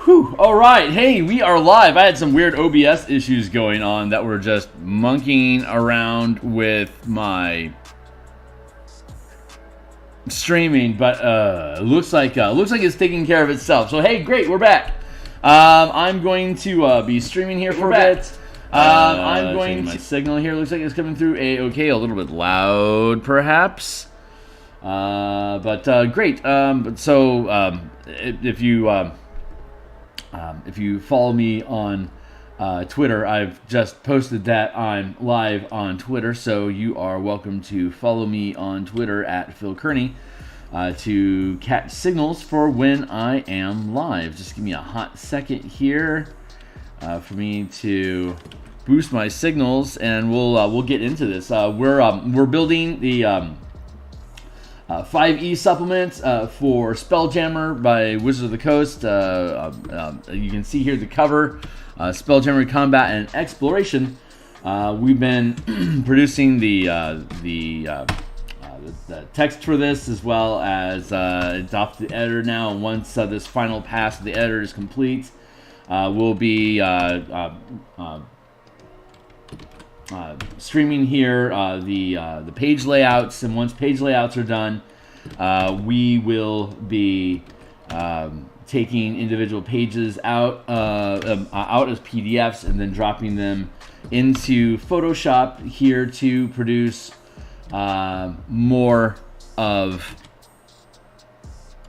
Whew. All right. Hey, we are live. I had some weird OBS issues going on that were just monkeying around with my streaming, but looks like it's taking care of itself. So hey, great, we're back. I'm going to be streaming here for a bit. I'm going to my signal here. Looks like it's coming through okay, a little bit loud, perhaps. But great. If you follow me on Twitter, I've just posted that I'm live on Twitter, so you are welcome to follow me on Twitter at Phil Kearney to catch signals for when I am live. Just give me a hot second here for me to boost my signals, and we'll get into this. We're building the 5e supplement for Spelljammer by Wizards of the Coast. You can see here the cover, Spelljammer Combat and Exploration. We've been producing the text for this, as well as it's off the editor now. And once this final pass of the editor is complete, we'll be streaming here the page layouts, and once page layouts are done, we will be taking individual pages out as PDFs and then dropping them into Photoshop here to produce more of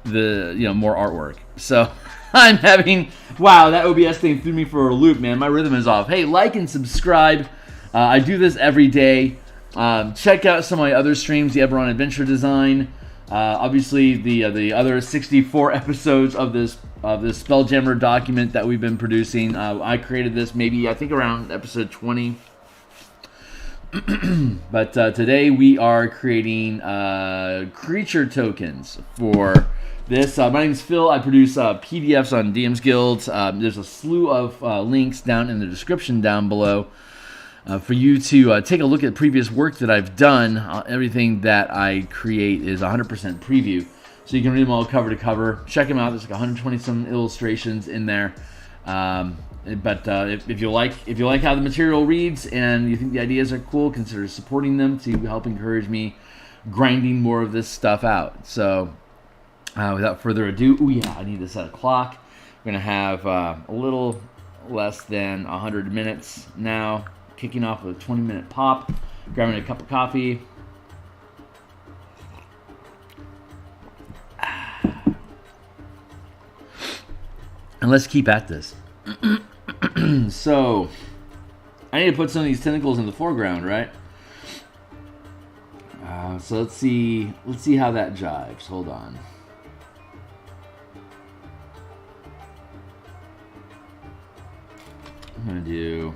the more artwork. So I'm having that OBS thing threw me for a loop, man. My rhythm is off. Hey, like and subscribe. I do this every day. Check out some of my other streams, the Eberron Adventure Design. Obviously, the other 64 episodes of this Spelljammer document that we've been producing. I created this I think around episode 20. But today we are creating creature tokens for this. My name is Phil. I produce PDFs on DMsGuild. There's a slew of links down in the description down below. For you to take a look at previous work that I've done. Everything that I create is 100% preview, so you can read them all cover to cover. Check them out. There's like 120 some illustrations in there. But if you like how the material reads and you think the ideas are cool, consider supporting them to help encourage me grinding more of this stuff out. So without further ado, I need to set a clock. We're gonna have a little less than 100 minutes now. Kicking off with a 20-minute pop, grabbing a cup of coffee. And let's keep at this. So, I need to put some of these tentacles in the foreground, right? So let's see how that jives. Hold on. I'm gonna do.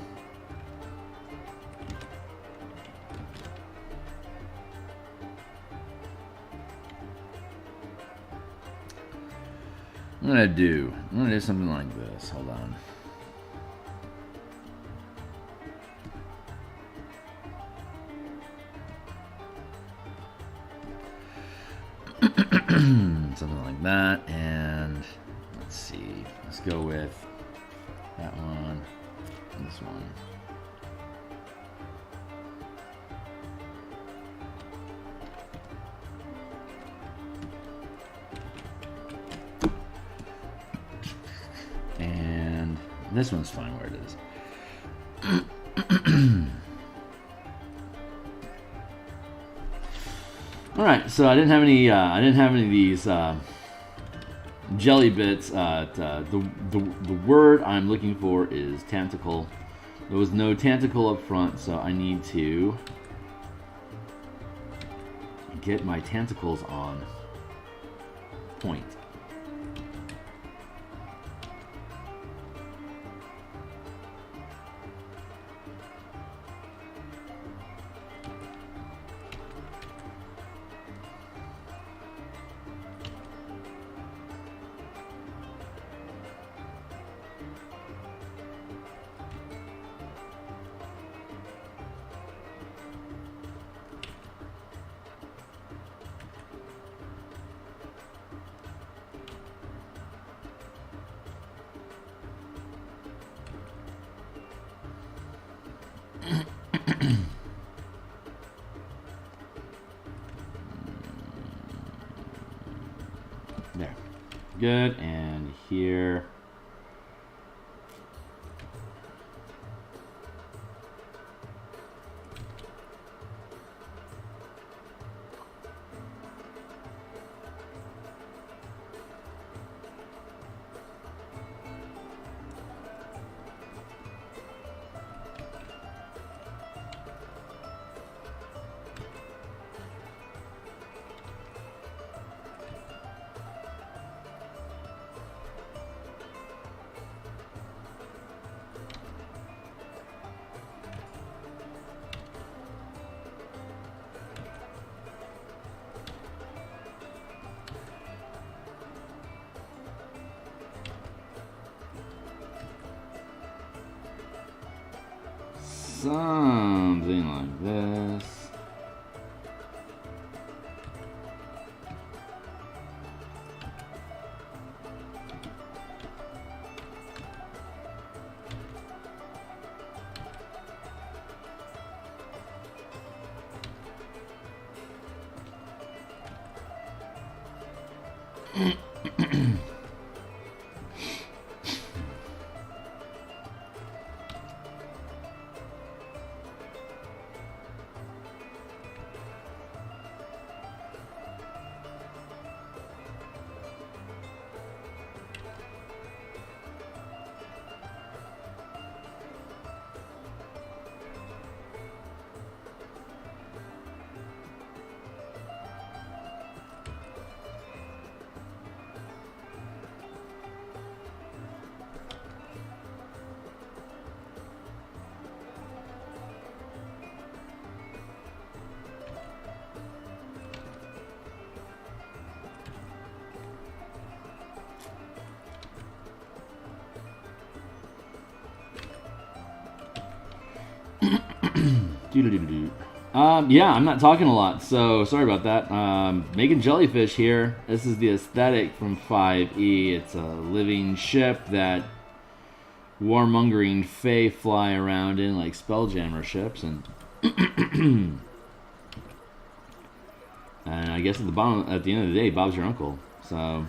I'm gonna do something like this. Hold on. Something like that, and let's see. Let's go with that one and this one. And this one's fine where it is. All right, so I didn't have any of these jelly bits. The word I'm looking for is tentacle. There was no tentacle up front, so I need to get my tentacles on point. There. Good. And here. Something like this. Yeah, I'm not talking a lot, so sorry about that. Making jellyfish here. This is the aesthetic from 5e. It's a living ship that warmongering fae fly around in like Spelljammer ships, and and I guess at the end of the day, Bob's your uncle. So.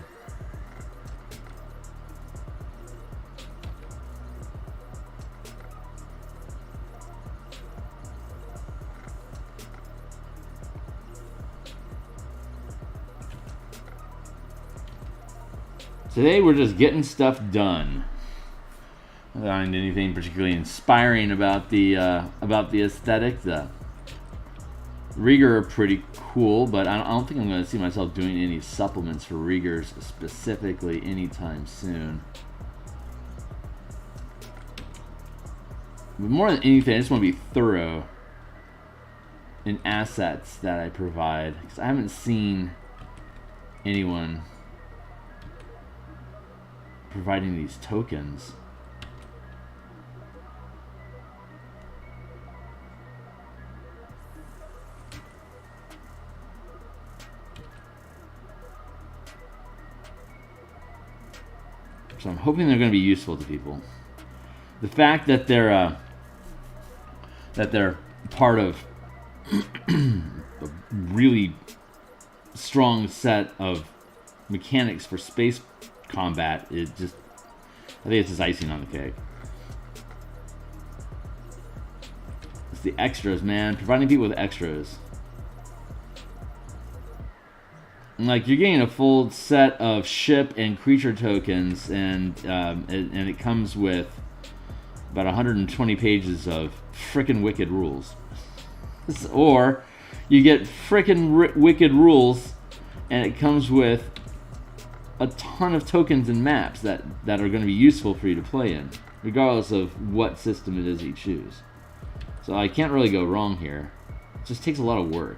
Today we're just getting stuff done. I don't find anything particularly inspiring about the aesthetic. The Rigor are pretty cool, but I don't think I'm going to see myself doing any supplements for Rigors specifically anytime soon. But more than anything, I just want to be thorough in assets that I provide, because I haven't seen anyone providing these tokens. So I'm hoping they're going to be useful to people. The fact that they're part of a really strong set of mechanics for space combat, I think it's just icing on the cake. It's the extras, man. Providing people with extras. Like, you're getting a full set of ship and creature tokens, and it comes with about 120 pages of frickin' wicked rules. Or you get frickin' wicked rules, and it comes with a ton of tokens and maps that are going to be useful for you to play in, regardless of what system it is you choose. So I can't really go wrong here. It just takes a lot of work.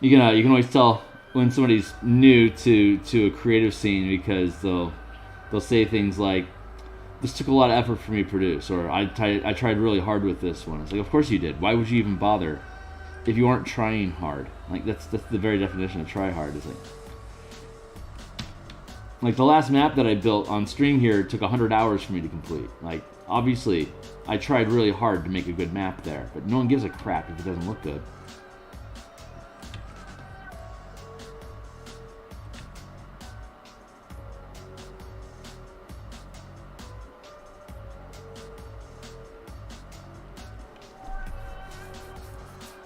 you can always tell when somebody's new to a creative scene because they'll say things like, "This took a lot of effort for me to produce," or I tried really hard with this one. It's like, of course you did. Why would you even bother if you aren't trying hard? Like that's the very definition of try hard. Is like the last map that I built on stream here took 100 hours for me to complete. Like obviously I tried really hard to make a good map there, but no one gives a crap if it doesn't look good.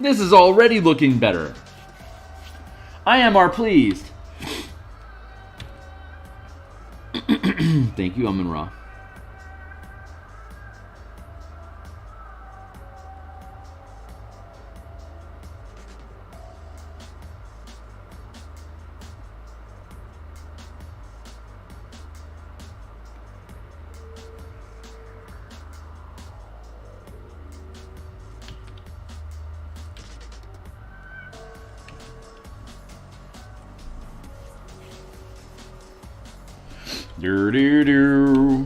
This is already looking better. I am pleased. Thank you, Amun-Ra. Do-do-do.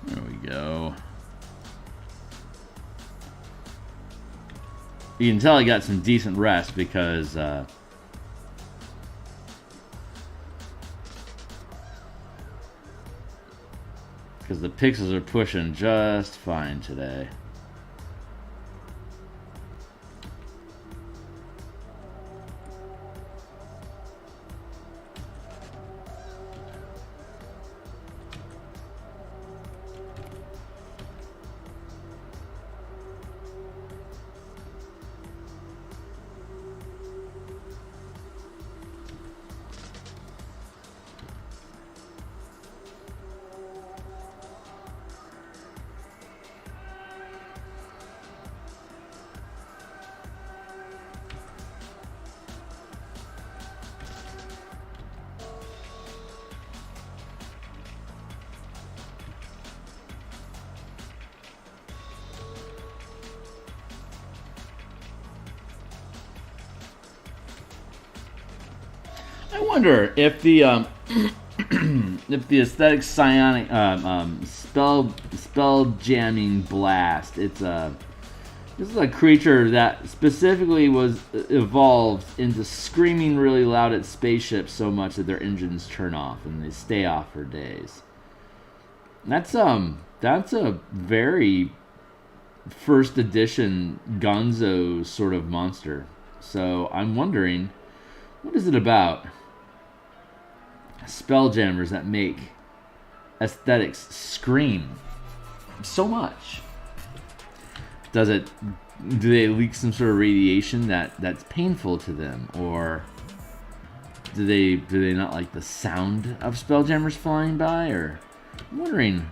There we go. You can tell I got some decent rest because the pixels are pushing just fine today. I wonder if the if the aesthetic psionic spell jamming blast, this is a creature that specifically was evolved into screaming really loud at spaceships so much that their engines turn off and they stay off for days. That's a very first edition Gonzo sort of monster. So I'm wondering, what is it about Spelljammers that make aesthetics scream so much? Do they leak some sort of radiation that's painful to them, or do they not like the sound of Spelljammers flying by? Or I'm wondering.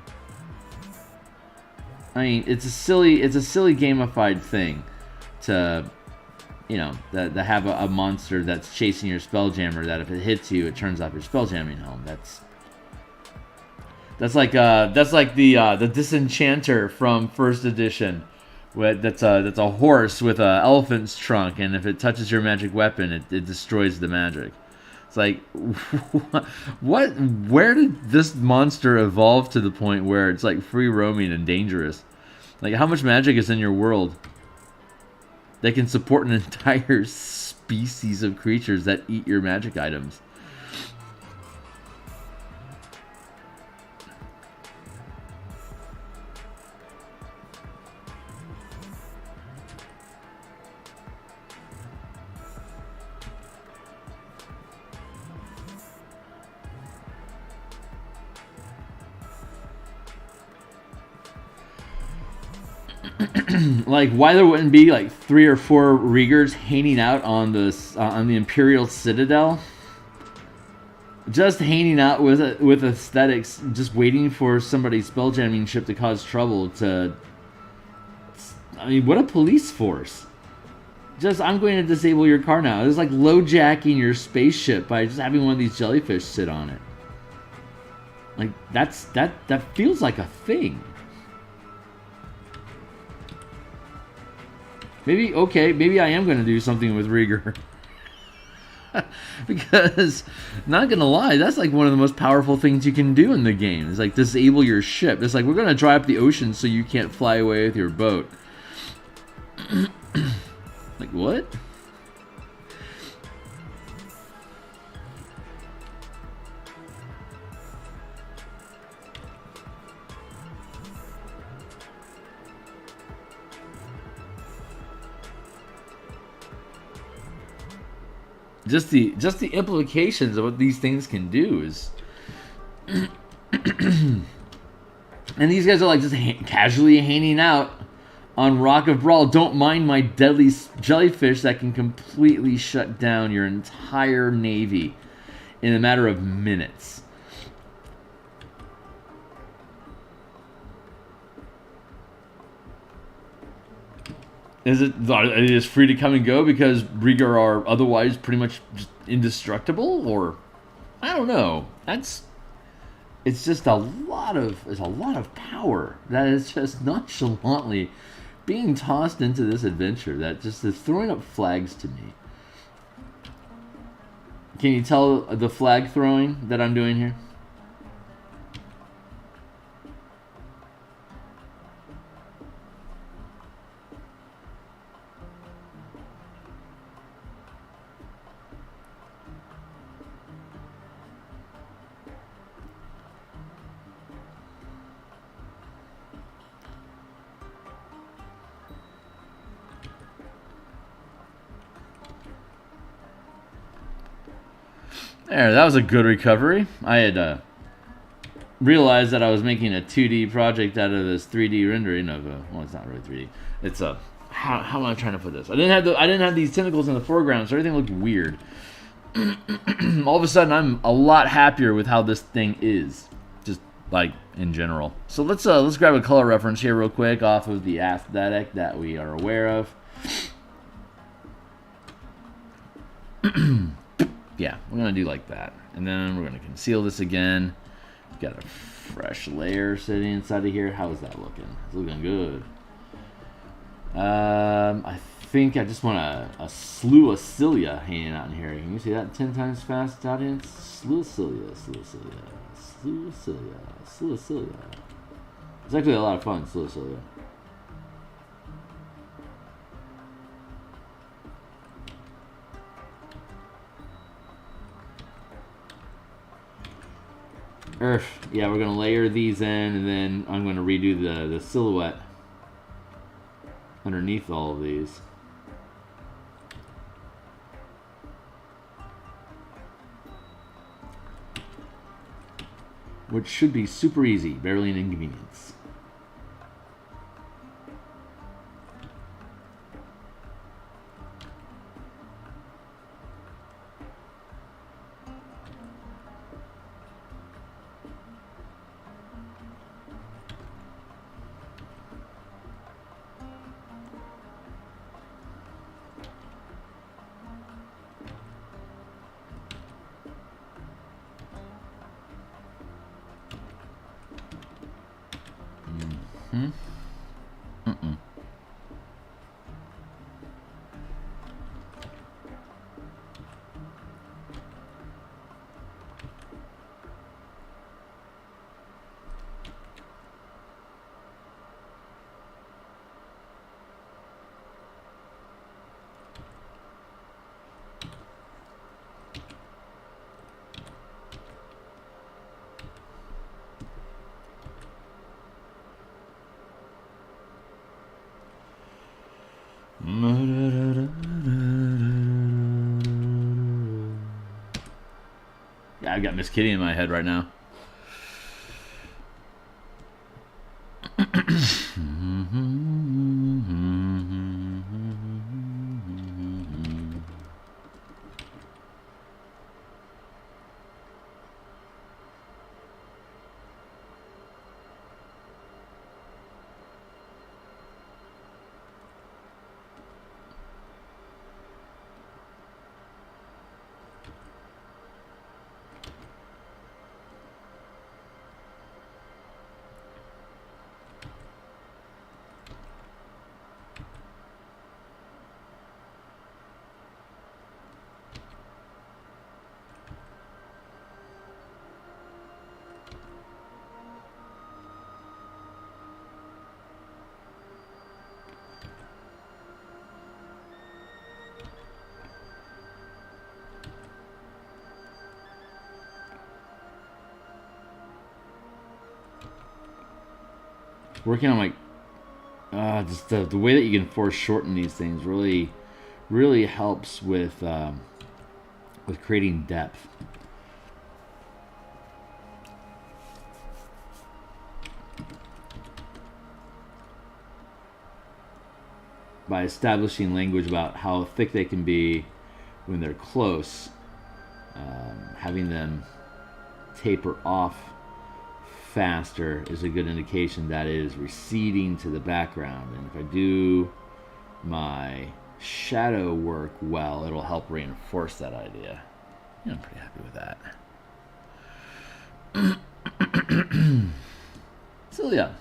I mean, it's a silly gamified thing to, you know, that have a monster that's chasing your Spelljammer, that if it hits you, it turns off your Spelljamming home. That's like the Disenchanter from first edition. That's a horse with an elephant's trunk, and if it touches your magic weapon, it destroys the magic. It's like, where did this monster evolve to the point where it's like free roaming and dangerous? Like, how much magic is in your world that can support an entire species of creatures that eat your magic items? like why there wouldn't be like 3 or 4 Riegers hanging out on the Imperial Citadel, just hanging out with aesthetics, just waiting for somebody's spelljamming ship to cause trouble. I mean, what a police force! Just, I'm going to disable your car now. It's like low-jacking your spaceship by just having one of these jellyfish sit on it. Like, that feels like a thing. Maybe I am going to do something with Rieger. Because, not going to lie, that's like one of the most powerful things you can do in the game. It's like, disable your ship. It's like, we're going to dry up the ocean so you can't fly away with your boat. Like, what? Just the implications of what these things can do is... And these guys are like just casually hanging out on Rock of Brawl. Don't mind my deadly jellyfish that can completely shut down your entire navy in a matter of minutes. Is it is free to come and go because Rieger are otherwise pretty much just indestructible? Or I don't know. It's just a lot of power that is just nonchalantly being tossed into this adventure that just is throwing up flags to me. Can you tell the flag throwing that I'm doing here? There, that was a good recovery. I had realized that I was making a 2D project out of this 3D rendering of a... Well, it's not really 3D. It's a... How am I trying to put this? I didn't have these tentacles in the foreground, so everything looked weird. All of a sudden, I'm a lot happier with how this thing is, just like in general. So let's grab a color reference here real quick off of the aesthetic that we are aware of. Yeah, we're going to do like that. And then we're going to conceal this again. We've got a fresh layer sitting inside of here. How is that looking? It's looking good. I think I just want a slew of cilia hanging out in here. Can you see that 10 times fast, audience? Slew of cilia, slew of cilia, slew of cilia, slew of cilia. It's actually a lot of fun, slew of cilia. Yeah, we're gonna layer these in, and then I'm gonna redo the silhouette underneath all of these. Which should be super easy, barely an inconvenience. Yeah, I've got Miss Kitty in my head right now. working on like just the way that you can foreshorten these things really helps with creating depth. By establishing language about how thick they can be when they're close, having them taper off faster is a good indication that it is receding to the background. And if I do my shadow work well, it'll help reinforce that idea. Yeah, I'm pretty happy with that. So yeah.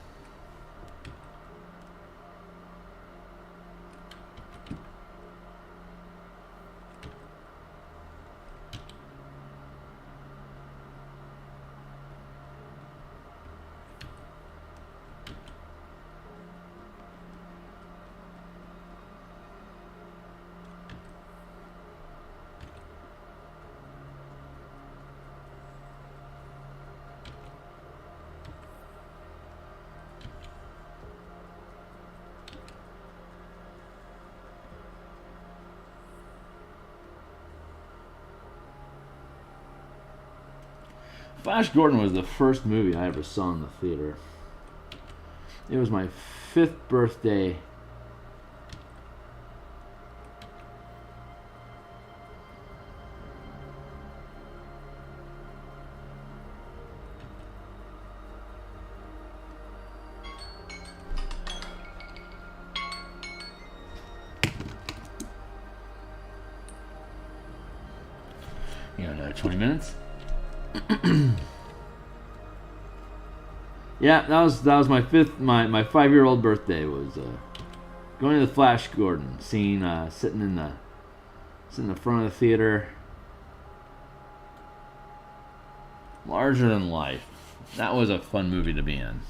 Flash Gordon was the first movie I ever saw in the theater. It was my 5th birthday. Another 20 minutes. Yeah, that was my 5-year-old birthday was going to the Flash Gordon, seeing sitting in the front of the theater, larger than life. That was a fun movie to be in.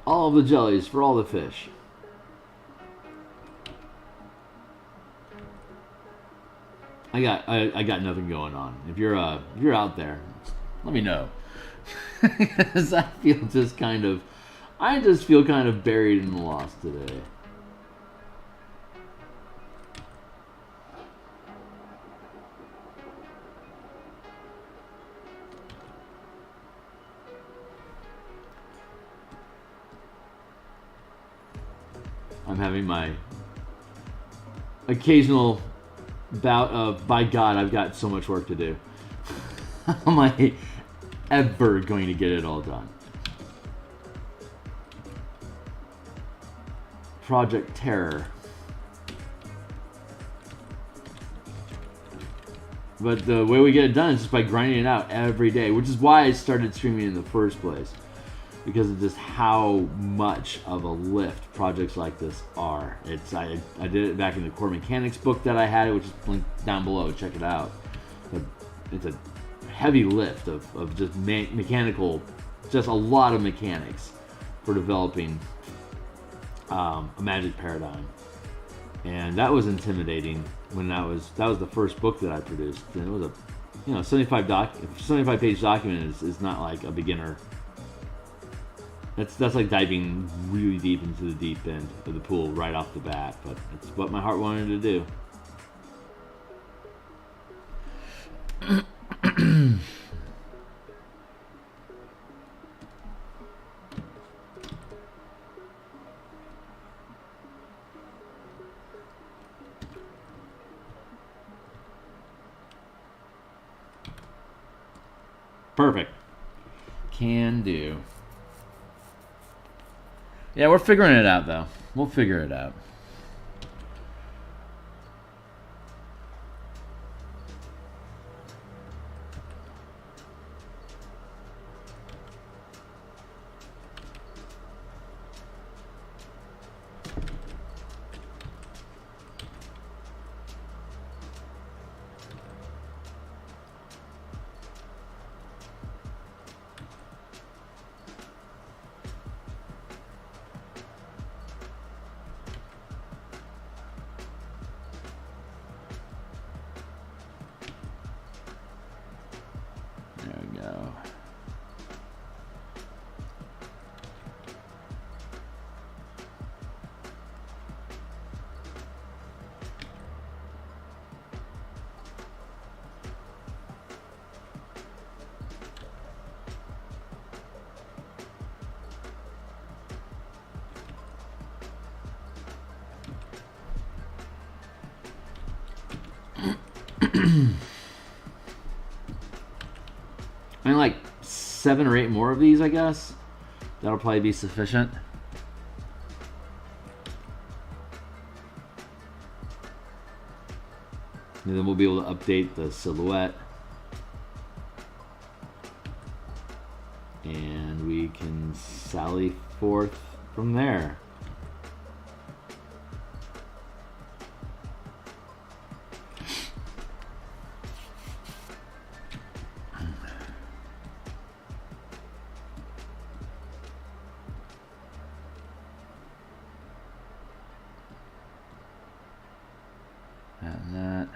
All of the jellies for all the fish. I got nothing going on. If you're out there, let me know. Because I just feel kind of buried in the lost today. I'm having my occasional bout of, by God, I've got so much work to do. Am I ever going to get it all done? Project Terror. But the way we get it done is just by grinding it out every day, which is why I started streaming in the first place. Because of just how much of a lift projects like this are. I did it back in the core mechanics book that I had, which is linked down below. Check it out. But it's a heavy lift of just mechanical, just a lot of mechanics for developing a Magic paradigm. And that was intimidating when that was the first book that I produced. And it was a 75 page document is not like a beginner. That's like diving really deep into the deep end of the pool right off the bat, but it's what my heart wanted to do. Perfect. Can do. Yeah, we're figuring it out, though. We'll figure it out. There we go. I mean, like 7 or 8 more of these, I guess. That'll probably be sufficient. And then we'll be able to update the silhouette. And we can sally forth from there. And that.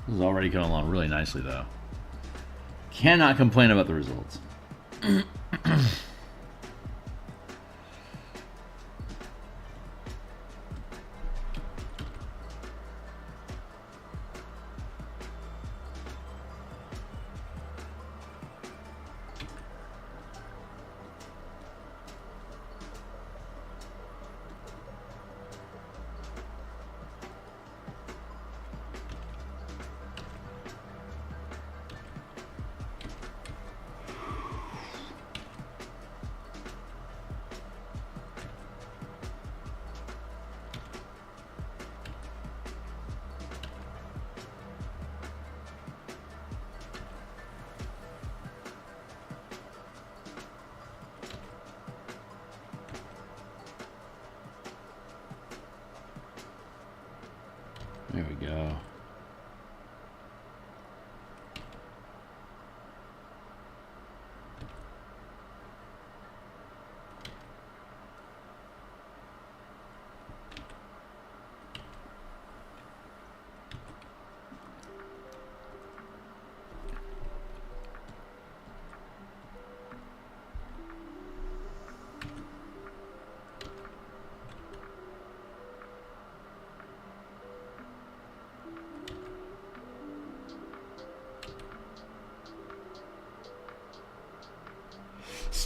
This is already going along really nicely, though. Cannot complain about the results. There we go.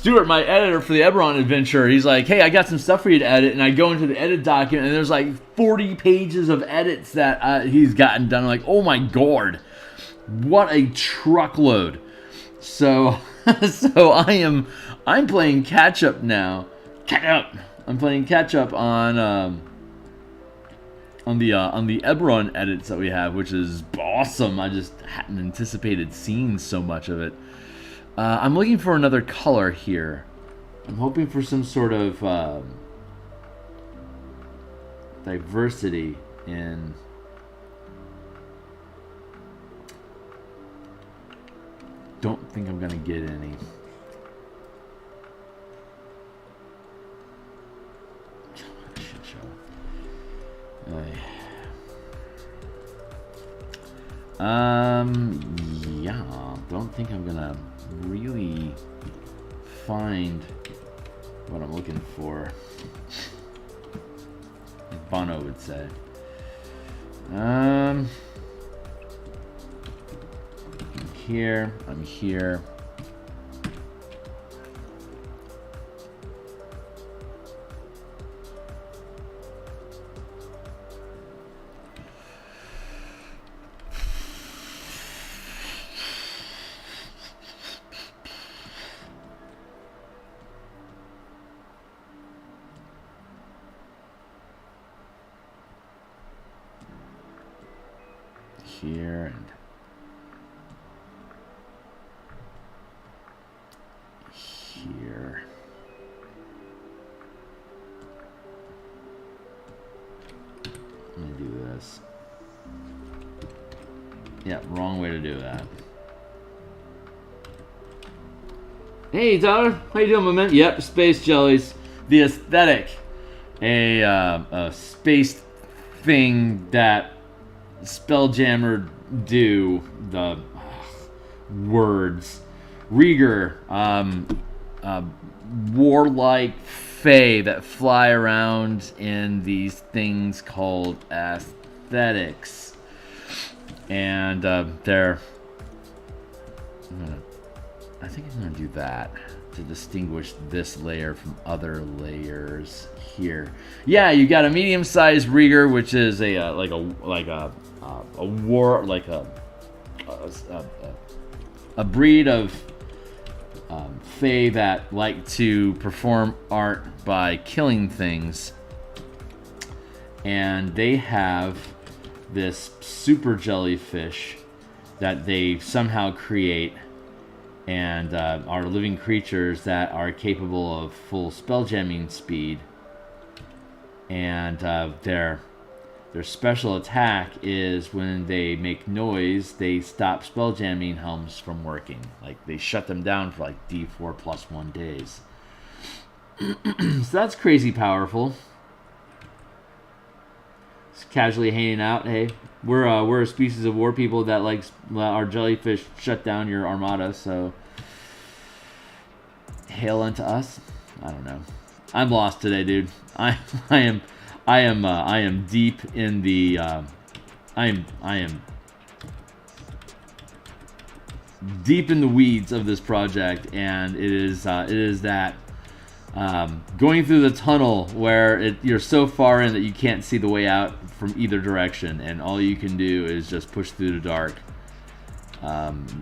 Stuart, my editor for the Eberron adventure, he's like, hey, I got some stuff for you to edit. And I go into the edit document, and there's like 40 pages of edits that he's gotten done. I'm like, oh my god, what a truckload. So, I'm playing catch up now. I'm playing catch up on the Eberron edits that we have, which is awesome. I just hadn't anticipated seeing so much of it. I'm looking for another color here. I'm hoping for some sort of diversity in. Don't think I'm gonna get any. Shit show. Yeah, don't think I'm gonna really find what I'm looking for. Like Bono would say. I'm here. I'm here. Here and here. I'm gonna do this. Yeah, wrong way to do that. Hey Tyler, how you doing, my man? Yep, space jellies. The aesthetic, a space thing that Spelljammer do. The words. Rieger, warlike fae that fly around in these things called aesthetics, and they're. I think I'm gonna do that to distinguish this layer from other layers here. Yeah, you got a medium-sized Rieger, which is a breed of fae that like to perform art by killing things, and they have this super jellyfish that they somehow create, and are living creatures that are capable of full spelljamming speed, and their special attack is when they make noise, they stop spelljamming helms from working. Like, they shut them down for like D4 plus 1 days. So that's crazy powerful. Just casually hanging out. Hey, we're a species of war people that likes our jellyfish shut down your armada. So hail unto us. I don't know. I'm lost today, dude. I am deep in the I am deep in the weeds of this project, and it is that going through the tunnel where you're so far in that you can't see the way out from either direction, and all you can do is just push through the dark,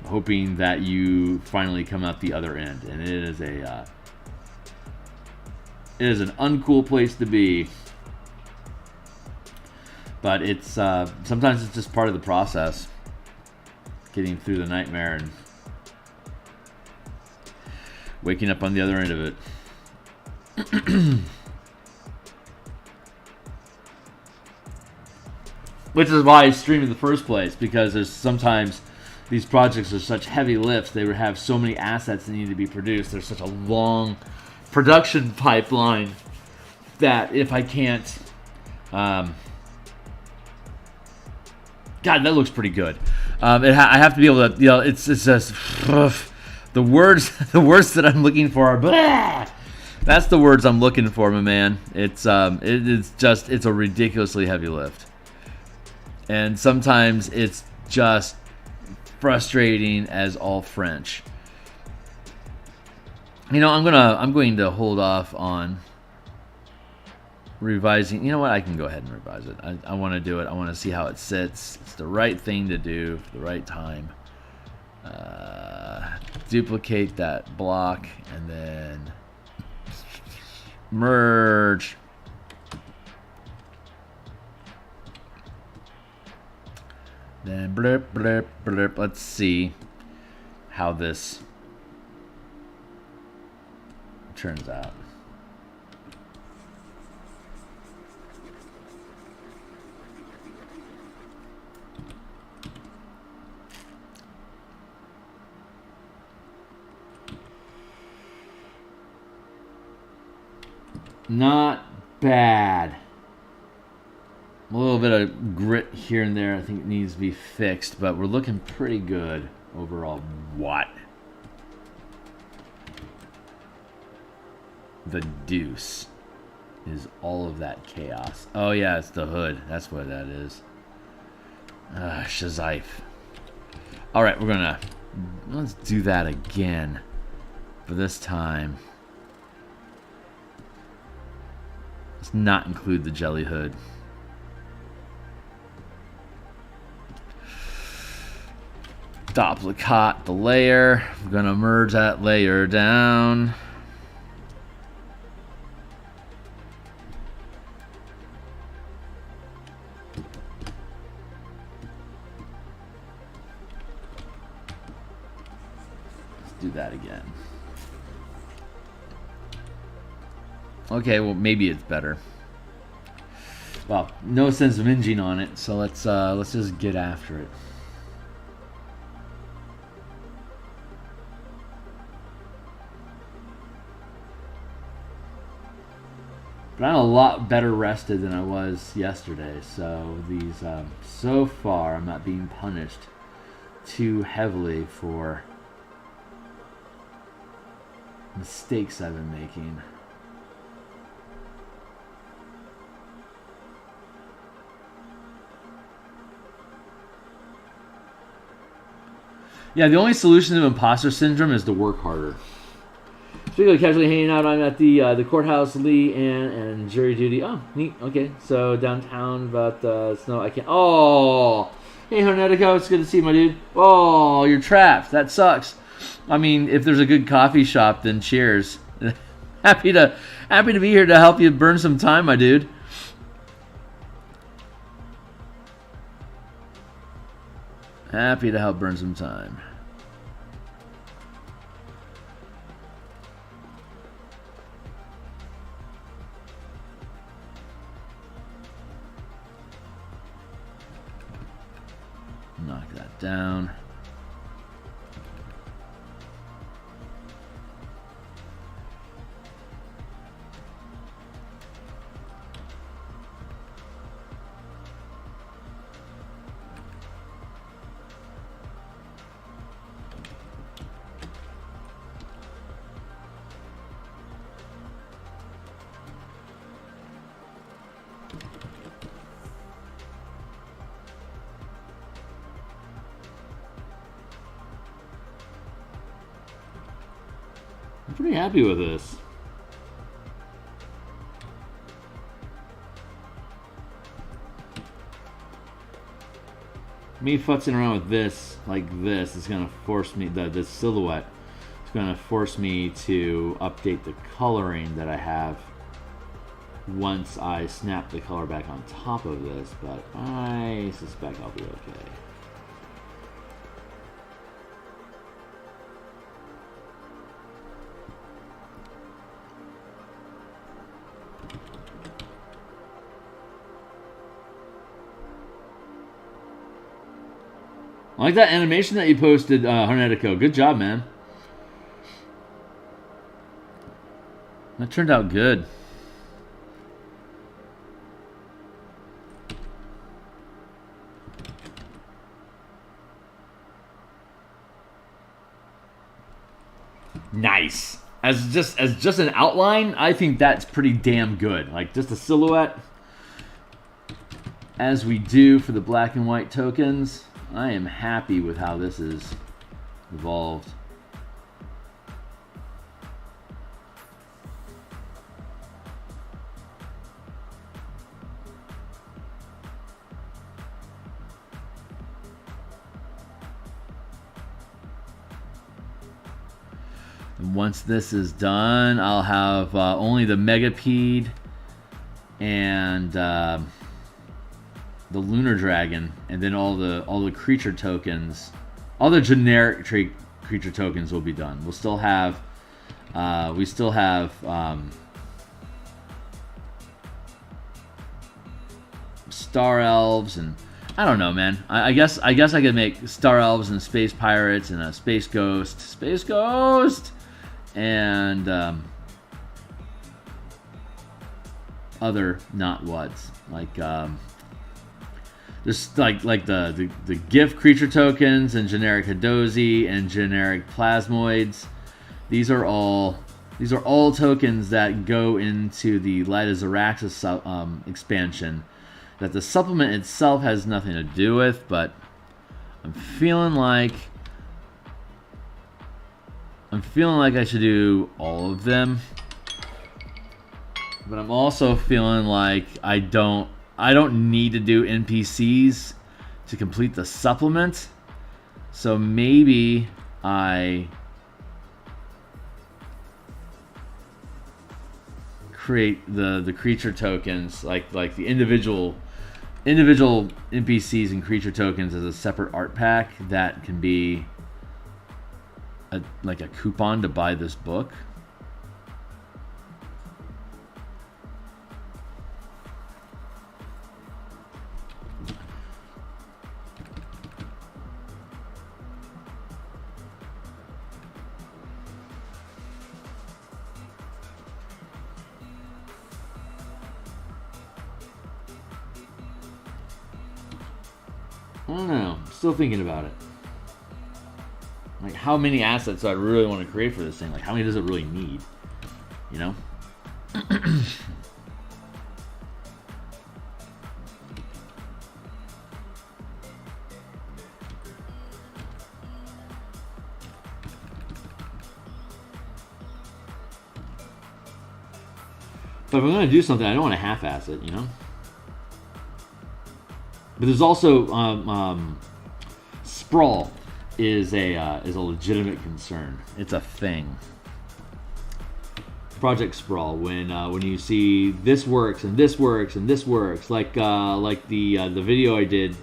hoping that you finally come out the other end. And it is an uncool place to be. But it's sometimes it's just part of the process, getting through the nightmare and waking up on the other end of it. Which is why I stream in the first place, because there's sometimes these projects are such heavy lifts. They have so many assets that need to be produced. There's such a long production pipeline that if I can't... God, that looks pretty good. I have to be able to, it's just the words that I'm looking for are blah. That's the words I'm looking for, my man. It's it's a ridiculously heavy lift, and sometimes it's just frustrating as all French. You know, I'm going to hold off on revising. You know what? I can go ahead and revise it. I want to do it. I want to see how it sits. It's the right thing to do for the right time. Duplicate that block and then merge. Then blip, blip, blip. Let's see how this turns out. Not bad. A little bit of grit here and there. I think it needs to be fixed, but we're looking pretty good overall. What? The deuce is all of that chaos. Oh yeah, it's the hood. That's what that is. Shazife. All right, let's do that again. For this time, let's not include the jelly hood. Duplicate the layer. I'm gonna merge that layer down. Let's do that again. Okay, well maybe it's better. Well, no sense of hinging on it, so let's just get after it. But I'm a lot better rested than I was yesterday, so these so far I'm not being punished too heavily for mistakes I've been making. Yeah, the only solution to imposter syndrome is to work harder. Speaking of casually hanging out, I'm at the courthouse, Lee, and jury duty. Oh, neat. Okay, so downtown, about snow. I can't. Oh, hey, Hornetico, it's good to see you, my dude. Oh, you're trapped. That sucks. I mean, if there's a good coffee shop, then cheers. happy to be here to help you burn some time, my dude. Happy to help burn some time. Knock that down. I'm pretty happy with this. Me futzing around with this, like this, is going to force me, the silhouette, it's going to force me to update the coloring that I have once I snap the color back on top of this, but I suspect I'll be okay. I like that animation that you posted, Hornetico. Good job, man. That turned out good. Nice. As just an outline, I think that's pretty damn good. Like just a silhouette, as we do for the black and white tokens. I am happy with how this is evolved. And once this is done, I'll have only the Megapede and the Lunar Dragon, and then all the creature tokens, all the generic creature tokens will be done. We'll still have Star Elves, and I don't know, man. I guess I could make Star Elves and Space Pirates and a Space Ghost, and other not what's like just like the gift creature tokens and generic Hadozi and generic Plasmoids. These are all tokens that go into the Light of Zaraxis expansion that the supplement itself has nothing to do with, but I'm feeling like I should do all of them. But I'm also feeling like I don't need to do NPCs to complete the supplement. So maybe I create the creature tokens, like the individual NPCs and creature tokens as a separate art pack that can be like a coupon to buy this book. I don't know. I'm still thinking about it. Like, how many assets do I really want to create for this thing? Like, how many does it really need? You know? But if I'm going to do something, I don't want to half-ass it, you know? But there's also sprawl is a legitimate concern. It's a thing. Project sprawl, when you see this works and this works and this works, like the video I did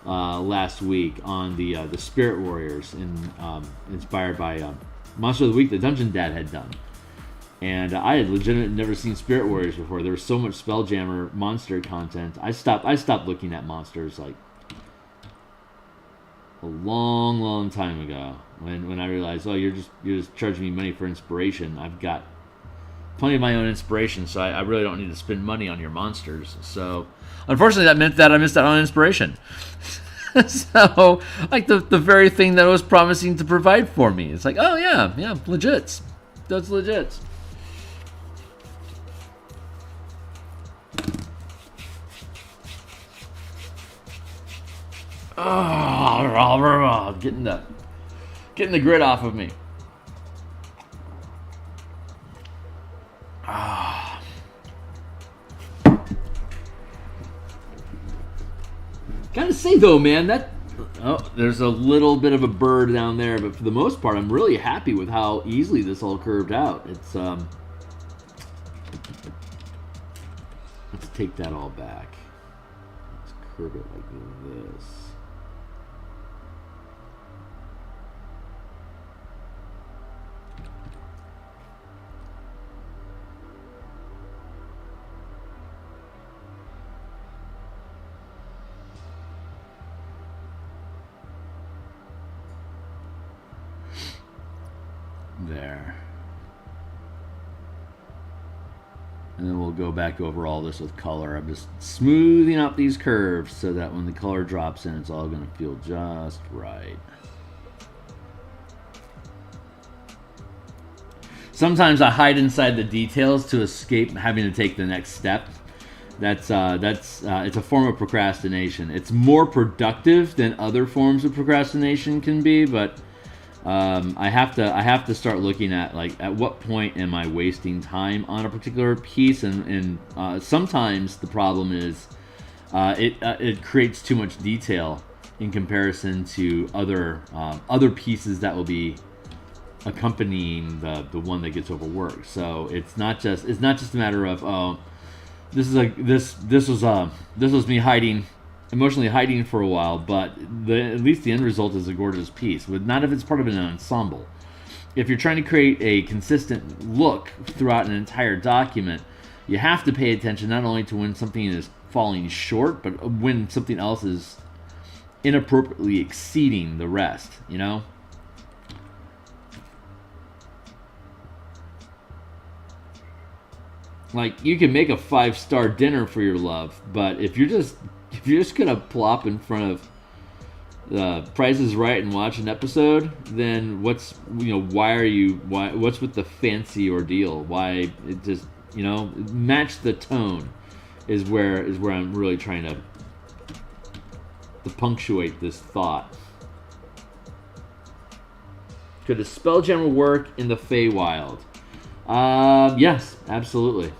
last week on the Spirit Warriors, inspired by Monster of the Week that Dungeon Dad had done. And I had legitimately never seen Spirit Warriors before. There was so much Spelljammer monster content. I stopped looking at monsters like a long time ago. When I realized, oh, you're just charging me money for inspiration. I've got plenty of my own inspiration, so I really don't need to spend money on your monsters. So unfortunately, that meant that I missed out on inspiration. So like the very thing that I was promising to provide for me. It's like, oh yeah, legit. That's legit. Oh, getting the grit off of me. Gotta say though, man, there's a little bit of a bird down there, but for the most part, I'm really happy with how easily this all curved out. It's let's take that all back. Let's curve it like this. There. And then we'll go back over all this with color. I'm just smoothing out these curves so that when the color drops in, it's all going to feel just right. Sometimes I hide inside the details to escape having to take the next step. It's a form of procrastination. It's more productive than other forms of procrastination can be, but I have to start looking at, like, at what point am I wasting time on a particular piece, and sometimes the problem is it creates too much detail in comparison to other pieces that will be accompanying the one that gets overworked. So it's not just a matter of, oh, this was me emotionally hiding for a while, but at least the end result is a gorgeous piece. But not if it's part of an ensemble. If you're trying to create a consistent look throughout an entire document, you have to pay attention not only to when something is falling short, but when something else is inappropriately exceeding the rest, you know? Like, you can make a 5-star dinner for your love, but if you're just gonna plop in front of Price is Right and watch an episode, then what's with the fancy ordeal? Why it just, match the tone is where I'm really trying to punctuate this thought. Could a Spelljammer work in the Feywild? Yes, absolutely.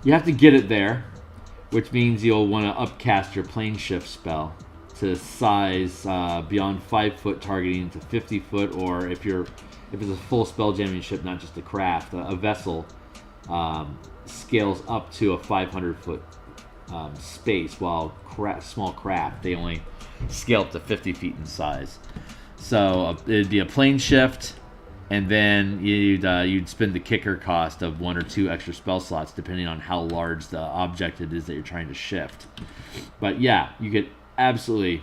You have to get it there, which means you'll want to upcast your plane shift spell to size beyond 5 foot, targeting to 50 foot, or if it's a full spelljamming ship, not just a craft, a vessel scales up to a 500 foot space, while small craft, they only scale up to 50 feet in size. So it'd be a plane shift, and then you'd spend the kicker cost of 1 or 2 extra spell slots, depending on how large the object it is that you're trying to shift. But yeah, you could absolutely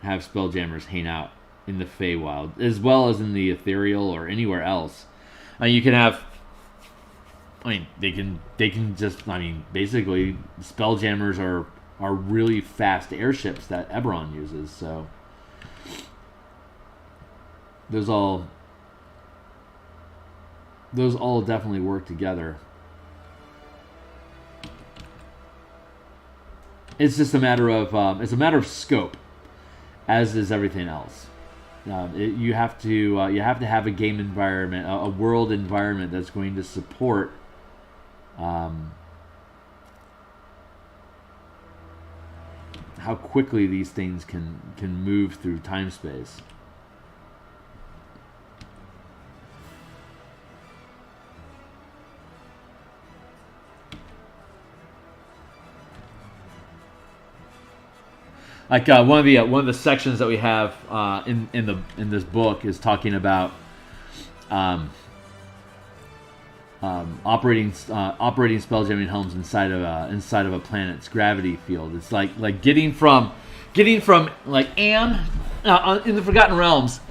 have Spelljammers hang out in the Feywild, as well as in the Ethereal or anywhere else. You can have, they can just, basically, Spelljammers are really fast airships that Eberron uses, so those all definitely work together. It's just a matter of scope, as is everything else. You have to have a game environment, a world environment that's going to support how quickly these things can move through time space. Like one of the sections that we have in this book is talking about operating spelljamming helms inside of a planet's gravity field. It's like getting from like Am in the Forgotten Realms.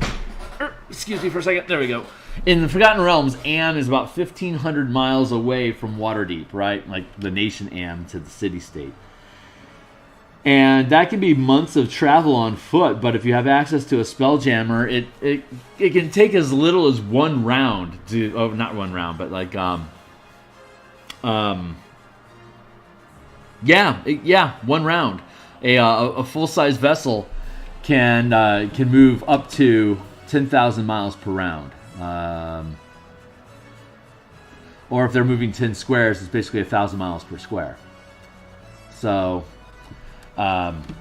Excuse me for a second. There we go. In the Forgotten Realms, Am is about 1,500 miles away from Waterdeep, right? Like the nation Am to the city-state. And that can be months of travel on foot, but if you have access to a Spelljammer, it can take as little as one round to, not one round, but like one round. A full-size vessel can move up to 10,000 miles per round. Or if they're moving 10 squares, it's basically 1,000 miles per square. So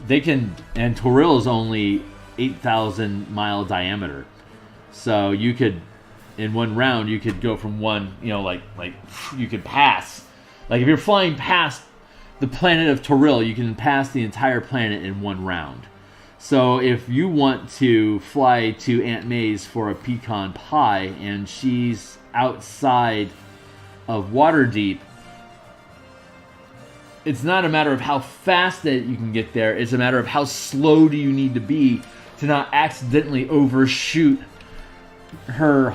they can, and Toril is only 8,000 mile diameter. So you could, in one round, you could go from one, like you could pass. Like if you're flying past the planet of Toril, you can pass the entire planet in one round. So if you want to fly to Aunt May's for a pecan pie and she's outside of Waterdeep, it's not a matter of how fast that you can get there. It's a matter of how slow do you need to be to not accidentally overshoot her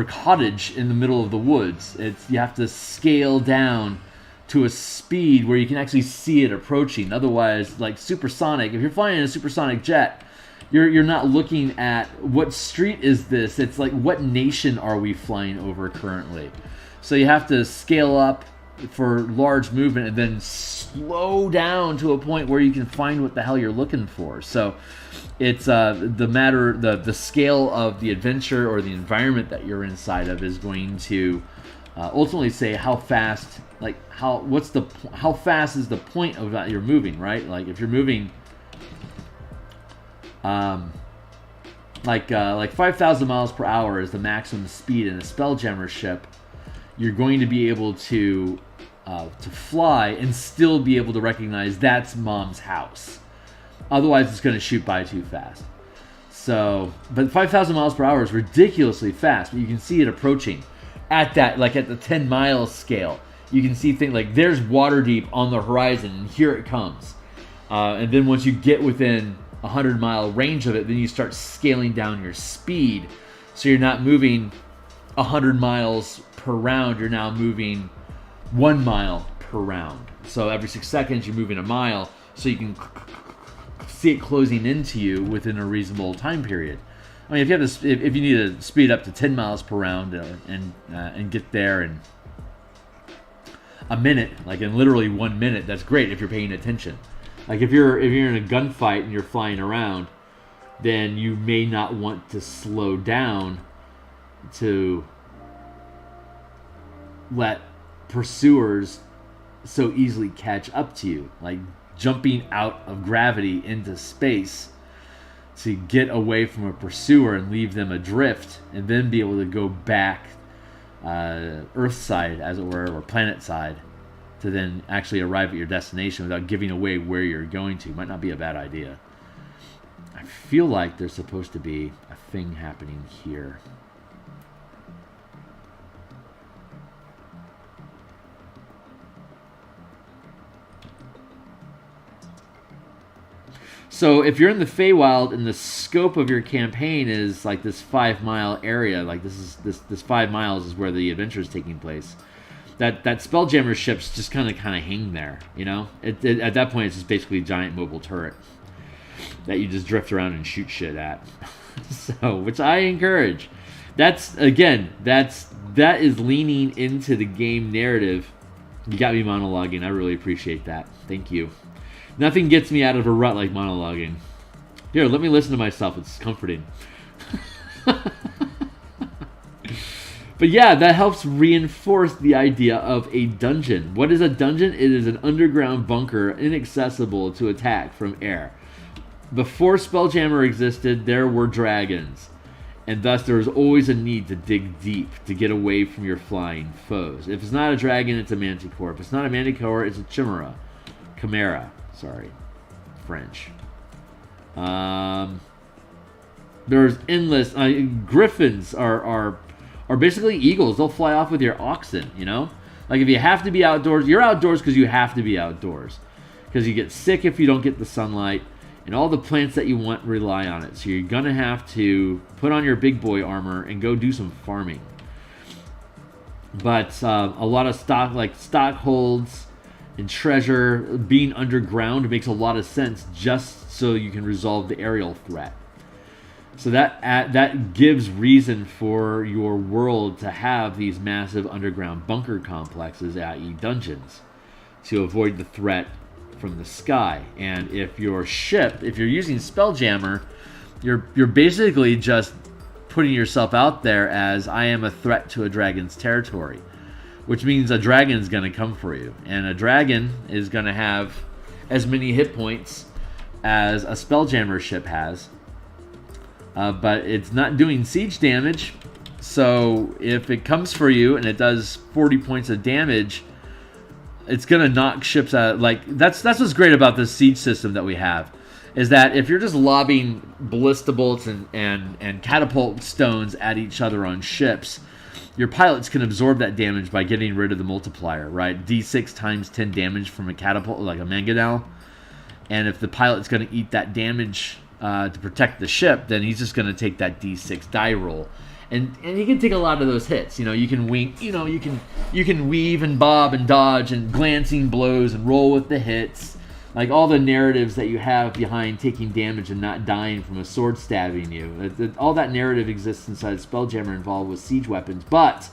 cottage in the middle of the woods. You have to scale down to a speed where you can actually see it approaching. Otherwise, like supersonic, if you're flying in a supersonic jet, you're not looking at what street is this. It's like, what nation are we flying over currently? So you have to scale up for large movement and then slow down to a point where you can find what the hell you're looking for. So it's the scale of the adventure or the environment that you're inside of is going to ultimately say how fast, like how fast is the point of that you're moving, right? Like if you're moving like 5,000 miles per hour is the maximum speed in a Spelljammer ship, you're going to be able to fly and still be able to recognize that's Mom's house. Otherwise, it's going to shoot by too fast. So, but 5,000 miles per hour is ridiculously fast. But you can see it approaching at that, like at the 10 mile scale. You can see things like there's Waterdeep on the horizon, and here it comes. And then once you get within 100-mile range of it, then you start scaling down your speed. So you're not moving 100 miles per round. You're now moving 1 mile per round. So every 6 seconds, you're moving a mile. So you can see it closing into you within a reasonable time period. I mean, if you need to speed up to 10 miles per round and get there in a minute, like in literally 1 minute, that's great if you're paying attention. Like if you're in a gunfight and you're flying around, then you may not want to slow down to let pursuers so easily catch up to you. Like jumping out of gravity into space to get away from a pursuer and leave them adrift, and then be able to go back Earth side, as it were, or planet side, to then actually arrive at your destination without giving away where you're going to. Might not be a bad idea. I feel like there's supposed to be a thing happening here. So if you're in the Feywild and the scope of your campaign is like this 5 mile area, like this 5 miles is where the adventure is taking place, that Spelljammer ships just kind of hang there, you know? At that point, it's just basically a giant mobile turret that you just drift around and shoot shit at. So, which I encourage. That is leaning into the game narrative. You got me monologuing. I really appreciate that. Thank you. Nothing gets me out of a rut like monologuing. Here, let me listen to myself. It's comforting. But yeah, that helps reinforce the idea of a dungeon. What is a dungeon? It is an underground bunker inaccessible to attack from air. Before Spelljammer existed, there were dragons. And thus there was always a need to dig deep to get away from your flying foes. If it's not a dragon, it's a manticore. If it's not a manticore, it's a chimera. Chimera. Sorry, French. There's endless. Griffins are basically eagles. They'll fly off with your oxen. You know, like if you have to be outdoors, you're outdoors because you have to be outdoors. Because you get sick if you don't get the sunlight, and all the plants that you want rely on it. So you're gonna have to put on your big boy armor and go do some farming. But a lot of stock holds and treasure being underground makes a lot of sense, just so you can resolve the aerial threat. So that gives reason for your world to have these massive underground bunker complexes, i.e. dungeons, to avoid the threat from the sky. And if you're using Spelljammer, you're basically just putting yourself out there as I am a threat to a dragon's territory. Which means a dragon's going to come for you. And a dragon is going to have as many hit points as a Spelljammer ship has. But it's not doing siege damage. So if it comes for you and it does 40 points of damage, it's going to knock ships out. Like that's what's great about this siege system that we have. Is that if you're just lobbing ballista bolts and catapult stones at each other on ships, your pilots can absorb that damage by getting rid of the multiplier, right? D6 times 10 damage from a catapult, like a mangonel. And if the pilot's going to eat that damage to protect the ship, then he's just going to take that D6 die roll. And he can take a lot of those hits. You know, you can wing, you can weave and bob and dodge and glancing blows and roll with the hits. Like all the narratives that you have behind taking damage and not dying from a sword stabbing you. All that narrative exists inside Spelljammer involved with siege weapons. But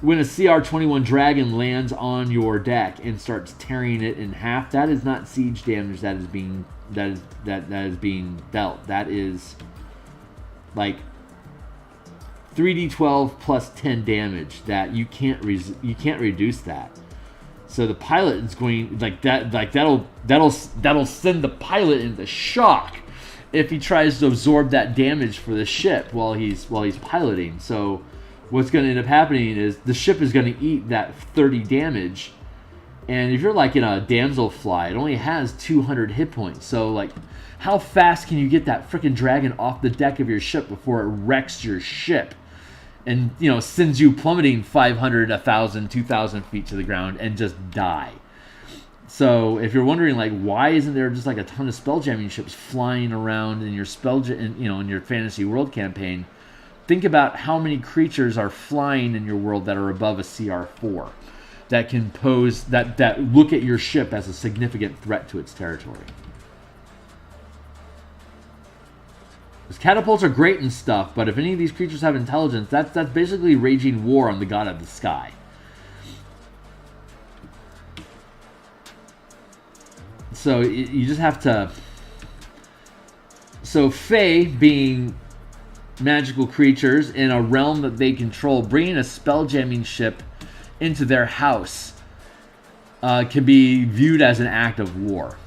when a CR-21 dragon lands on your deck and starts tearing it in half, that is not siege damage that is being dealt. That is like 3d12 plus 10 damage that you can't reduce that. So the pilot is going that'll send the pilot into shock if he tries to absorb that damage for the ship while he's piloting. So what's going to end up happening is the ship is going to eat that 30 damage. And if you're like in a damselfly, it only has 200 hit points. So like, how fast can you get that freaking dragon off the deck of your ship before it wrecks your ship and, you know, sends you plummeting 500, 1,000, 2,000 feet to the ground and just die? So if you're wondering, like, why isn't there just like a ton of spelljamming ships flying around in your in your fantasy world campaign, think about how many creatures are flying in your world that are above a CR4 that can pose that look at your ship as a significant threat to its territory. Because catapults are great and stuff, but if any of these creatures have intelligence, that's basically waging war on the god of the sky. So you just have to... So Fae, being magical creatures in a realm that they control, bringing a spelljamming ship into their house can be viewed as an act of war.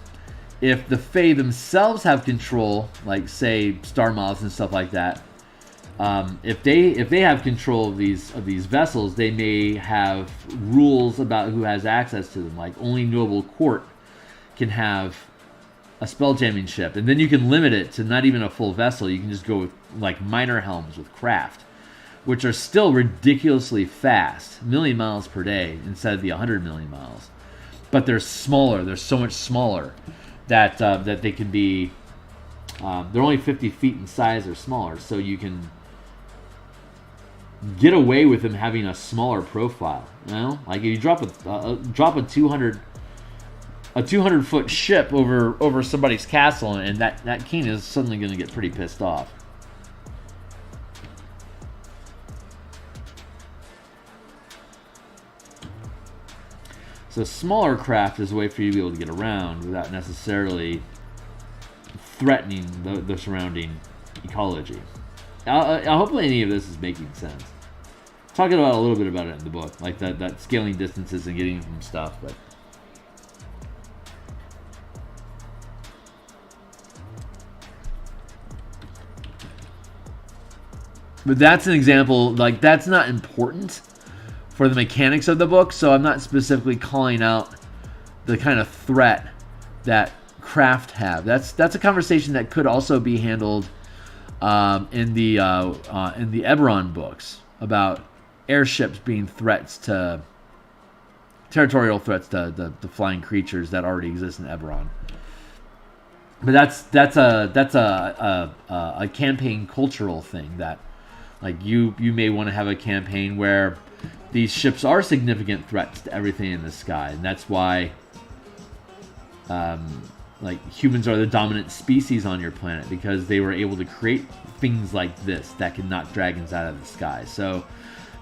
If the Fae themselves have control, like say star moths and stuff like that, if they have control of these vessels, they may have rules about who has access to them. Like only noble court can have a spelljamming ship, and then you can limit it to not even a full vessel. You can just go with like minor helms with craft, which are still ridiculously fast, 1,000,000 miles per day instead of the 100 million miles. But they're smaller. They're so much smaller that that they can be. They're only 50 feet in size or smaller, so you can get away with them having a smaller profile. You know, like if you drop a 200-foot ship over somebody's castle, and that king is suddenly going to get pretty pissed off. So smaller craft is a way for you to be able to get around without necessarily threatening the surrounding ecology. Hopefully any of this is making sense. Talking about a little bit about it in the book, like that scaling distances and getting from stuff, But that's an example, like that's not important for the mechanics of the book, so I'm not specifically calling out the kind of threat that craft have. That's a conversation that could also be handled in the Eberron books about airships being territorial threats to the flying creatures that already exist in Eberron. But that's a campaign cultural thing that, like, you may want to have a campaign where these ships are significant threats to everything in the sky, and that's why like humans are the dominant species on your planet, because they were able to create things like this that can knock dragons out of the sky. So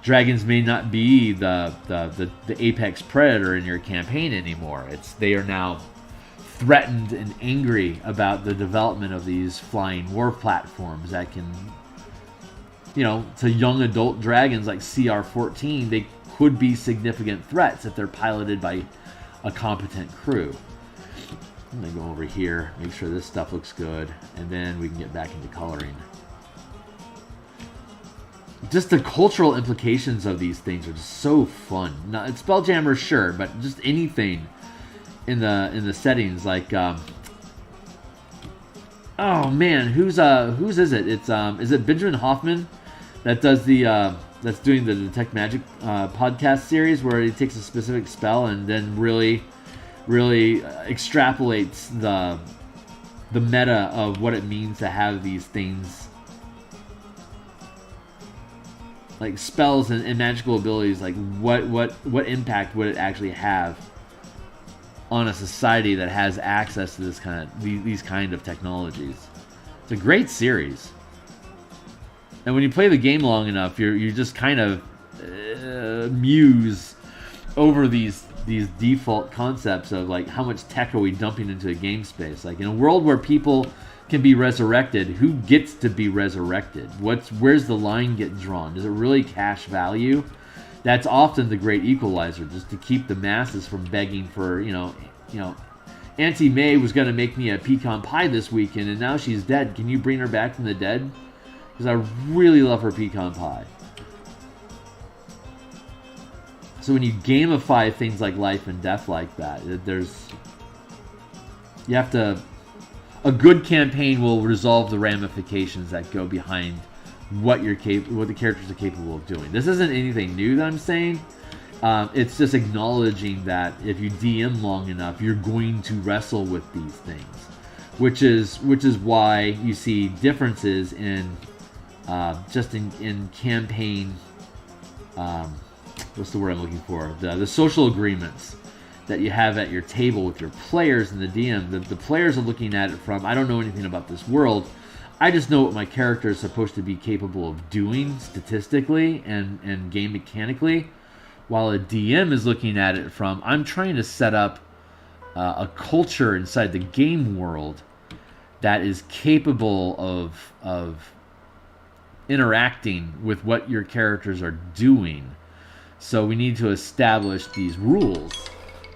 dragons may not be the apex predator in your campaign anymore. They are now threatened and angry about the development of these flying war platforms that can, you know, to young adult dragons like CR-14, they could be significant threats if they're piloted by a competent crew. I'm going to go over here, make sure this stuff looks good, and then we can get back into coloring. Just the cultural implications of these things are just so fun. Now, it's Spelljammer, sure, but just anything in the settings, like oh man, whose is it? It's is it Benjamin Hoffman that does that's doing the Detect Magic podcast series, where he takes a specific spell and then really extrapolates the meta of what it means to have these things, like spells and magical abilities. Like what impact would it actually have on a society that has access to these kind of technologies? It's a great series. And when you play the game long enough, you just kind of muse over these default concepts of, like, how much tech are we dumping into a game space? Like, in a world where people can be resurrected, who gets to be resurrected? Where's the line get drawn? Does it really cash value? That's often the great equalizer, just to keep the masses from begging for, you know, Auntie May was going to make me a pecan pie this weekend, and now she's dead. Can you bring her back from the dead? Because I really love her pecan pie. So when you gamify things like life and death like that, you have to... A good campaign will resolve the ramifications that go behind what the characters are capable of doing. This isn't anything new that I'm saying. It's just acknowledging that if you DM long enough, you're going to wrestle with these things, which is why you see differences in just in campaign. What's the word I'm looking for? The social agreements that you have at your table with your players and the DM. The players are looking at it from, I don't know anything about this world. I just know what my character is supposed to be capable of doing statistically and game mechanically. While a DM is looking at it from, I'm trying to set up a culture inside the game world that is capable of interacting with what your characters are doing. So we need to establish these rules.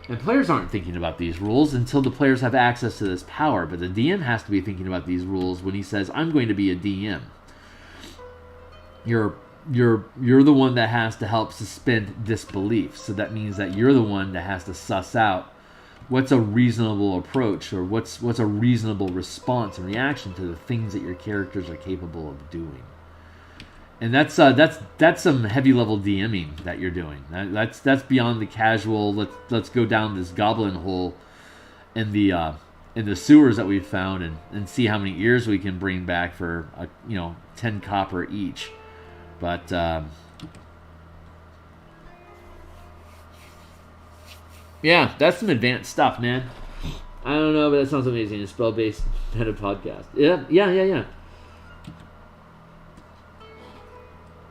And players aren't thinking about these rules until the players have access to this power. But the DM has to be thinking about these rules when he says, I'm going to be a DM. You're the one that has to help suspend disbelief. So that means that you're the one that has to suss out what's a reasonable approach or what's a reasonable response and reaction to the things that your characters are capable of doing. And that's some heavy level DMing that you're doing. That's beyond the casual. Let's go down this goblin hole in the sewers that we've found and see how many ears we can bring back for 10 copper each. But yeah, that's some advanced stuff, man. I don't know, but that sounds amazing. A spell-based meta podcast. Yeah.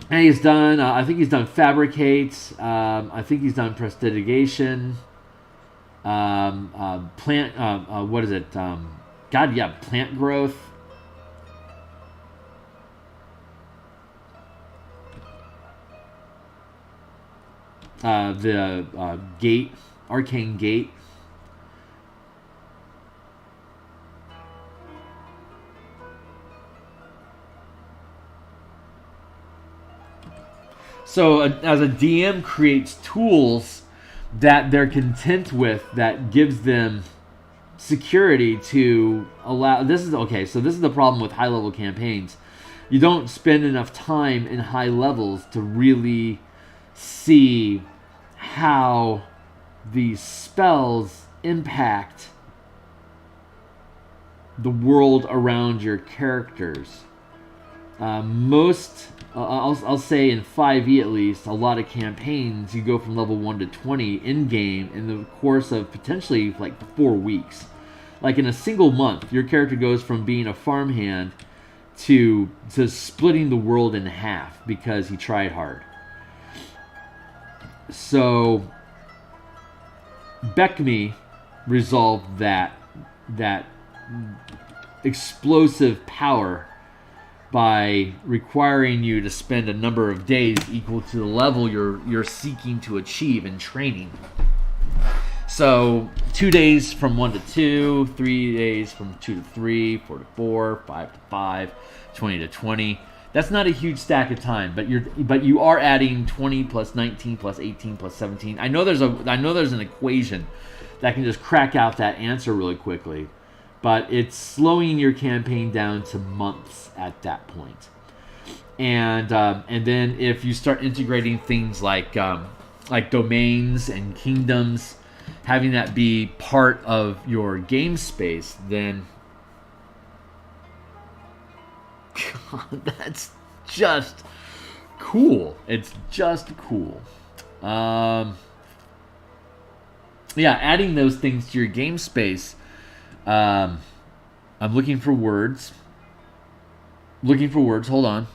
And he's done, I think he's done Fabricate. I think he's done Prestidigitation. Plant, what is it? Plant Growth. The Gate, Arcane Gate. So as a DM creates tools that they're content with, that gives them security to allow... So this is the problem with high-level campaigns. You don't spend enough time in high levels to really see how these spells impact the world around your characters. I'll say in 5e at least, a lot of campaigns, you go from level 1 to 20 in-game in the course of potentially like 4 weeks. Like in a single month, your character goes from being a farmhand to splitting the world in half because he tried hard. So Beckme resolved that explosive power by requiring you to spend a number of days equal to the level you're seeking to achieve in training. So 2 days from 1 to 2, 3 days from 2 to 3, 4 to 4, 5 to 5, 20 to 20. That's not a huge stack of time, but you are adding 20 plus 19 plus 18 plus 17. I know there's an equation that can just crack out that answer really quickly, but it's slowing your campaign down to months at that point. And then if you start integrating things like domains and kingdoms, having that be part of your game space, then God, that's just cool. It's just cool. Adding those things to your game space. I'm looking for words. Hold on.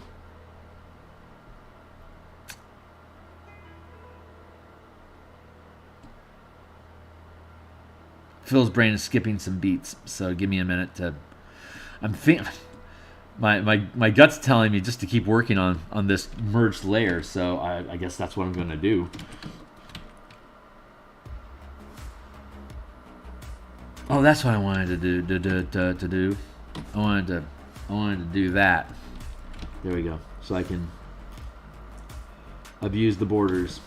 Phil's brain is skipping some beats, so give me a minute to... My gut's telling me just to keep working on this merged layer, so I guess that's what I'm going to do. Oh, that's what I wanted to do. I wanted to do that. There we go. So I can abuse the borders.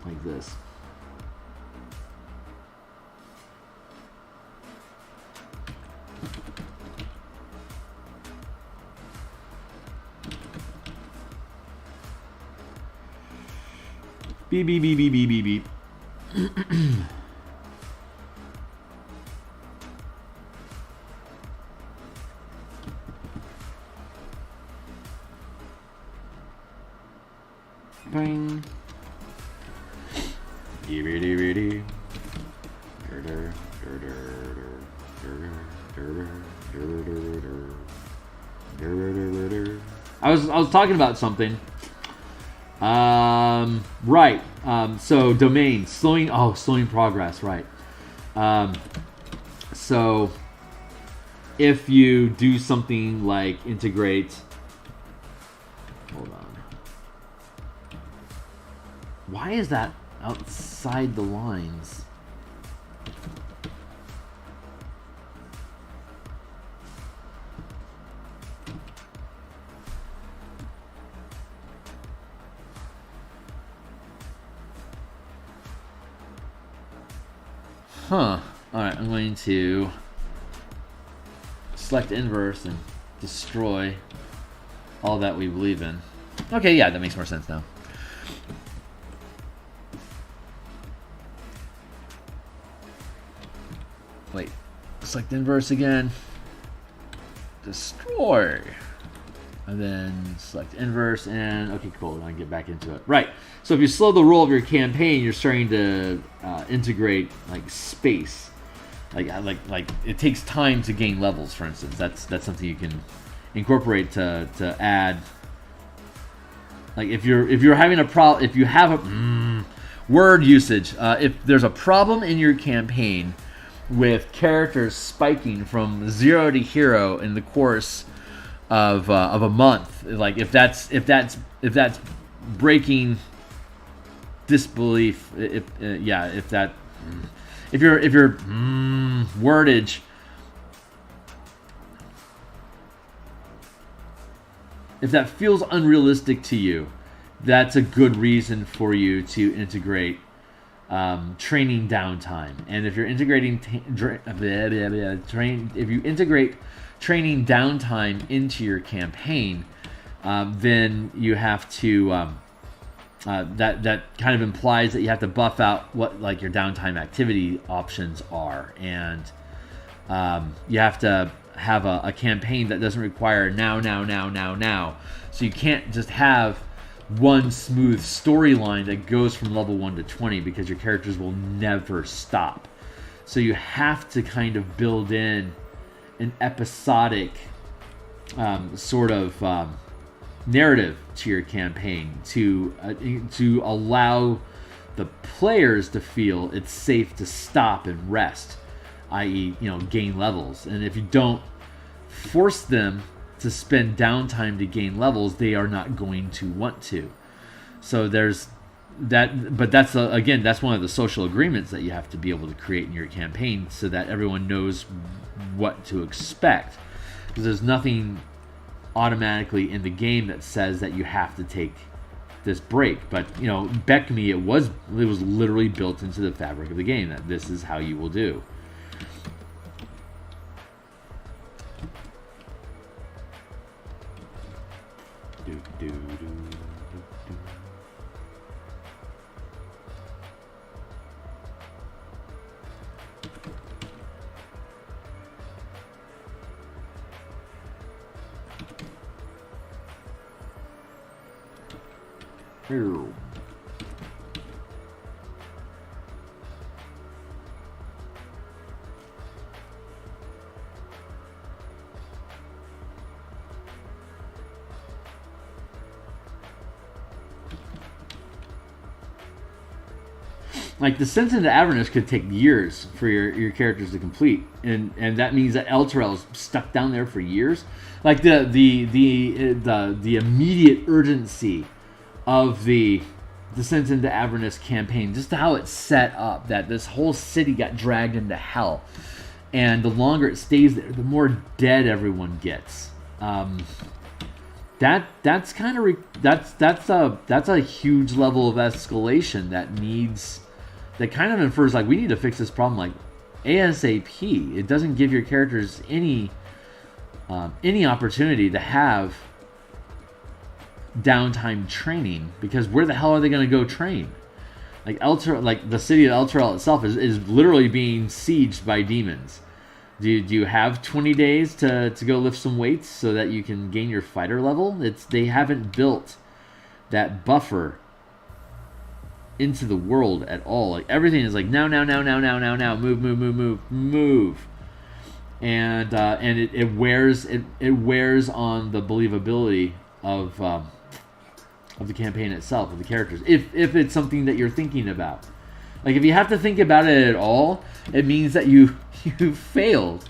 Like this. Beep, beep, beep, beep, beep, beep, beep. Bang. I was talking about something. Right. So domain slowing progress. Right. So if you do something like integrate, hold on. Why is that outside the lines? Huh. Alright, I'm going to select inverse and destroy all that we believe in. Okay, yeah, that makes more sense now. Wait, select inverse again. Destroy. And then select inverse and okay, cool. Now I get back into it. Right. So if you slow the roll of your campaign, you're starting to integrate like space. Like it takes time to gain levels, for instance. That's something you can incorporate to add. Like if you're having a problem, if you have a word usage, if there's a problem in your campaign with characters spiking from 0 to hero in the course of a month, like if that's breaking disbelief, if your wordage if that feels unrealistic to you, that's a good reason for you to integrate training downtime. And if you're integrating if you integrate training downtime into your campaign, then you have to that kind of implies that you have to buff out what like your downtime activity options are, and you have to have a campaign that doesn't require now. So you can't just have one smooth storyline that goes from level 1 to 20 because your characters will never stop. So you have to kind of build in an episodic sort of narrative to your campaign to allow the players to feel it's safe to stop and rest, i.e., gain levels. And if you don't force them to spend downtime to gain levels, they are not going to want to. So there's that, but that's that's one of the social agreements that you have to be able to create in your campaign so that everyone knows what to expect. Because there's nothing automatically in the game that says that you have to take this break. But BECME, it was literally built into the fabric of the game that this is how you will do. Like the Descent into Avernus could take years for your characters to complete, and that means that Elturel's stuck down there for years. Like the immediate urgency of the Descent into Avernus campaign, just how it's set up, that this whole city got dragged into hell, and the longer it stays there, the more dead everyone gets. That's a huge level of escalation that kind of infers like we need to fix this problem like ASAP. It doesn't give your characters any opportunity to have downtime training, because where the hell are they going to go train? Like the city of Elturel itself is literally being sieged by demons. Do you have 20 days to go lift some weights so that you can gain your fighter level? They haven't built that buffer into the world at all. Like everything is like now, move. And it wears on the believability of the campaign itself, of the characters, if it's something that you're thinking about. Like if you have to think about it at all, it means that you failed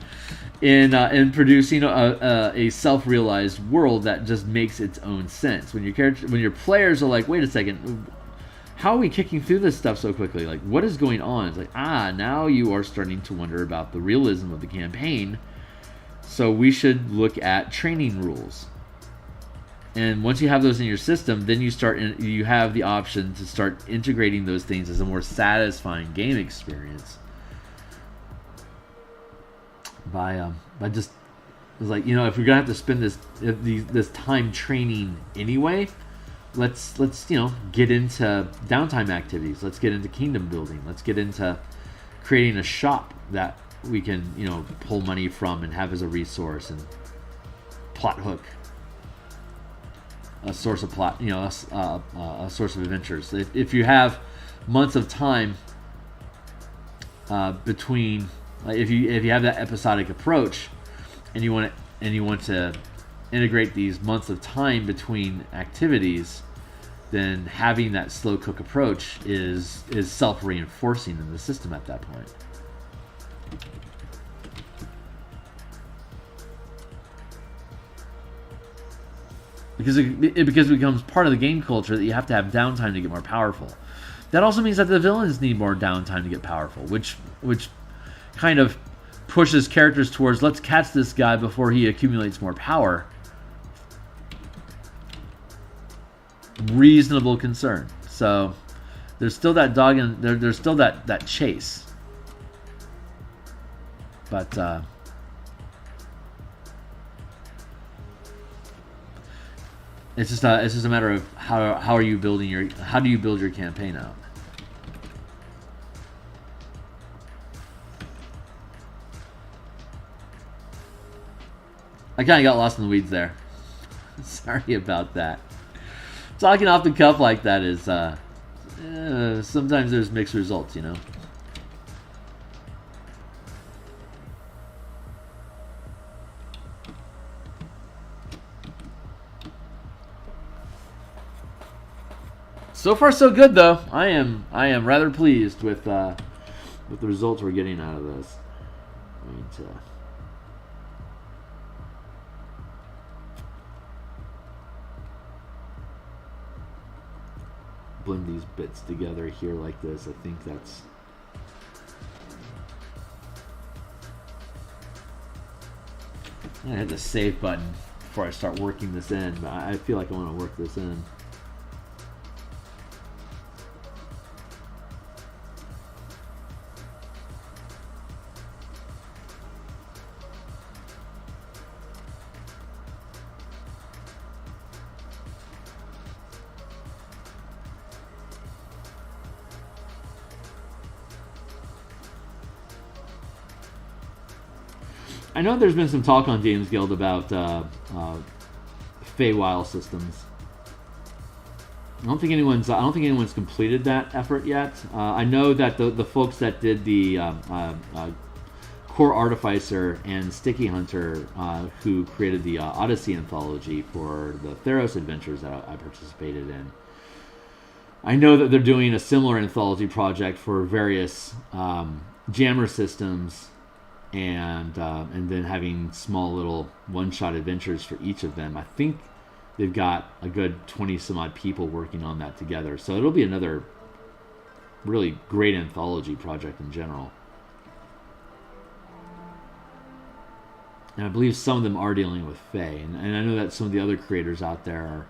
in producing a self-realized world that just makes its own sense. When your players are like, wait a second, how are we kicking through this stuff so quickly? Like, what is going on? It's like, now you are starting to wonder about the realism of the campaign. So we should look at training rules. And once you have those in your system, then you have the option to start integrating those things as a more satisfying game experience. By just, it's like, if we're gonna have to spend this time training anyway, let's get into downtime activities. Let's get into kingdom building. Let's get into creating a shop that we can pull money from and have as a resource, and plot hook. A source of plot, a source of adventures. If you have months of time between, like if you have that episodic approach, and you want to integrate these months of time between activities, then having that slow cook approach is self-reinforcing in the system at that point. Because it becomes part of the game culture that you have to have downtime to get more powerful. That also means that the villains need more downtime to get powerful, which kind of pushes characters towards, let's catch this guy before he accumulates more power. Reasonable concern. So there's still that dog and there's still that chase. But it's just a matter of how do you build your campaign out. I kind of got lost in the weeds there. Sorry about that. Talking off the cuff like that is sometimes there's mixed results, So far, so good, though. I am rather pleased with the results we're getting out of this. Blend these bits together here like this. I think that's... I hit the save button before I start working this in, but I feel like I want to work this in. I know there's been some talk on DMsGuild about Feywild systems. I don't think anyone's completed that effort yet. I know that the folks that did the Core Artificer and Sticky Hunter, who created the Odyssey anthology for the Theros adventures that I participated in, I know that they're doing a similar anthology project for various jammer systems. And then having small little one-shot adventures for each of them. I think they've got a good 20 some odd people working on that together. So it'll be another really great anthology project in general. And I believe some of them are dealing with Fae, and I know that some of the other creators out there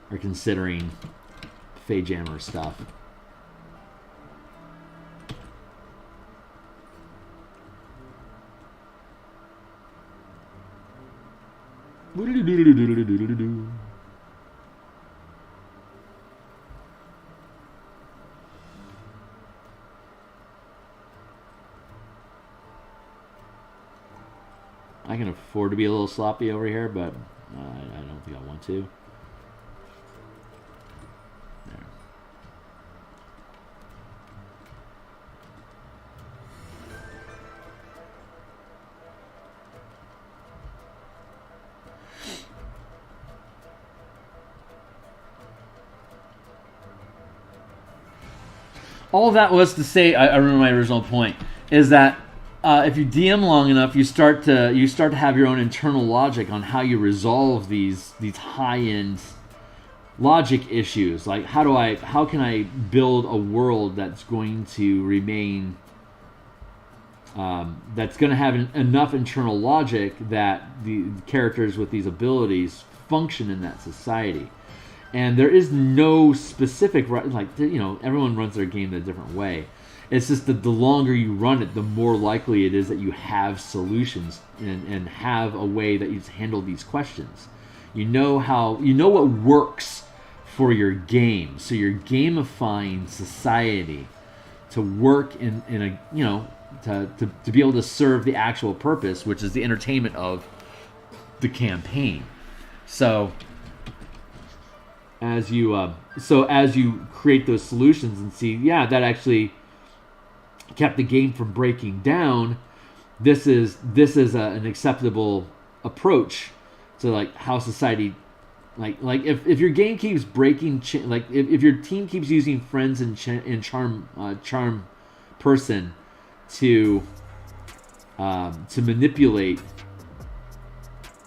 are considering Spelljammer stuff. I can afford to be a little sloppy over here, but I don't think I want to. There. All of that was to say, I remember my original point, is that if you DM long enough, you start to have your own internal logic on how you resolve these high-end logic issues. Like how can I build a world that's going to remain that's going to have enough internal logic that the characters with these abilities function in that society. And there is no specific, like, you know, everyone runs their game in a different way. It's just that the longer you run it, the more likely it is that you have solutions and have a way that you handle these questions. You know what works for your game. So you're gamifying society to work in a, you know, to be able to serve the actual purpose, which is the entertainment of the campaign. So as you create those solutions and see, yeah, that actually kept the game from breaking down. This is an acceptable approach to like how society, like if your game keeps breaking, like if your team keeps using friends and charm person to manipulate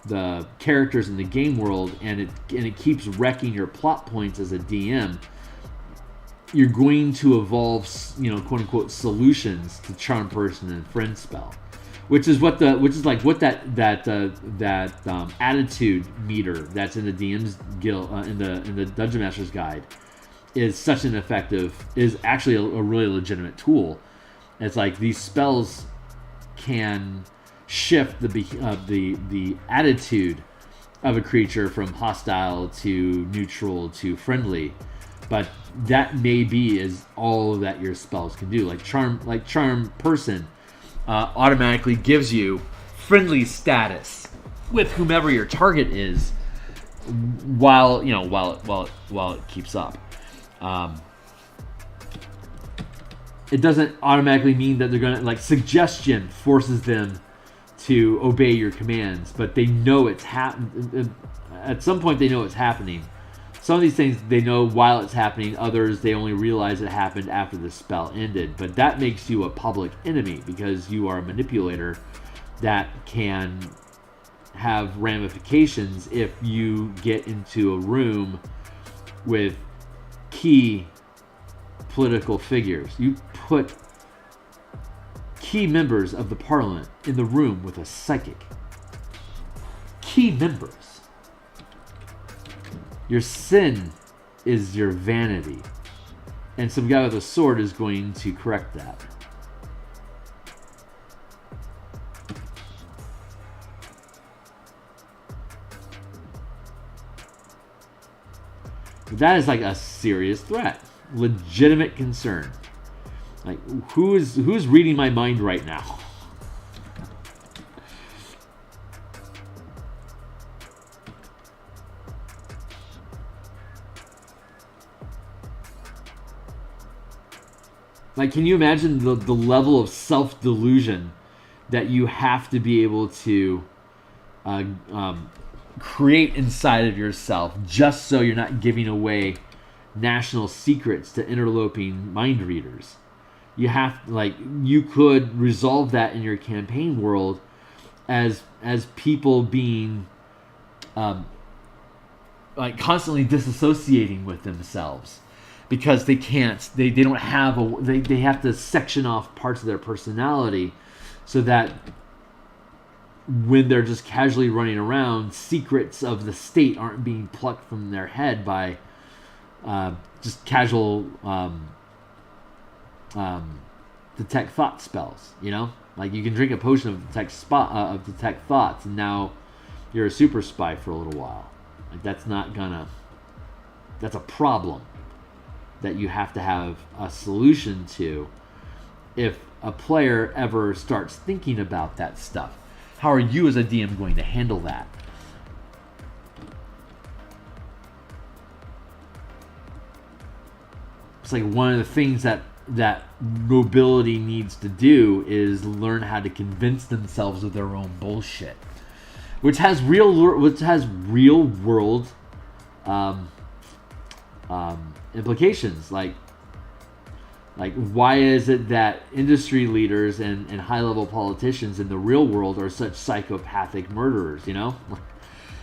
the characters in the game world, and it keeps wrecking your plot points as a DM, you're going to evolve, you know, quote unquote solutions to charm person and friend spell, which is that attitude meter that's in the DM's Guild in the Dungeon Master's Guide is such an effective, is actually a really legitimate tool. It's like these spells can shift the attitude of a creature from hostile to neutral to friendly, but that maybe is all that your spells can do. Like charm person automatically gives you friendly status with whomever your target is, while it keeps up. It doesn't automatically mean that they're gonna, like, suggestion forces them to obey your commands, but they know it's at some point they know it's happening. Some of these things they know while it's happening, others they only realize it happened after the spell ended. But that makes you a public enemy because you are a manipulator that can have ramifications if you get into a room with key political figures. You put key members of the parliament in the room with a psychic. Key members. Your sin is your vanity. And some guy with a sword is going to correct that. That is like a serious threat. Legitimate concern. Like, who's reading my mind right now? Like, can you imagine the level of self-delusion that you have to be able to create inside of yourself just so you're not giving away national secrets to interloping mind readers? You have, like, you could resolve that in your campaign world as people being like constantly disassociating with themselves because they can't. They don't have a. They have to section off parts of their personality so that when they're just casually running around, secrets of the state aren't being plucked from their head by just casual detect thought spells. You know, like you can drink a potion of detect thoughts, and now you're a super spy for a little while. Like that's a problem that you have to have a solution to if a player ever starts thinking about that stuff. How are you as a DM going to handle that? It's like one of the things that nobility needs to do is learn how to convince themselves of their own bullshit, which has real world implications. Like why is it that industry leaders and high-level politicians in the real world are such psychopathic murderers, you know?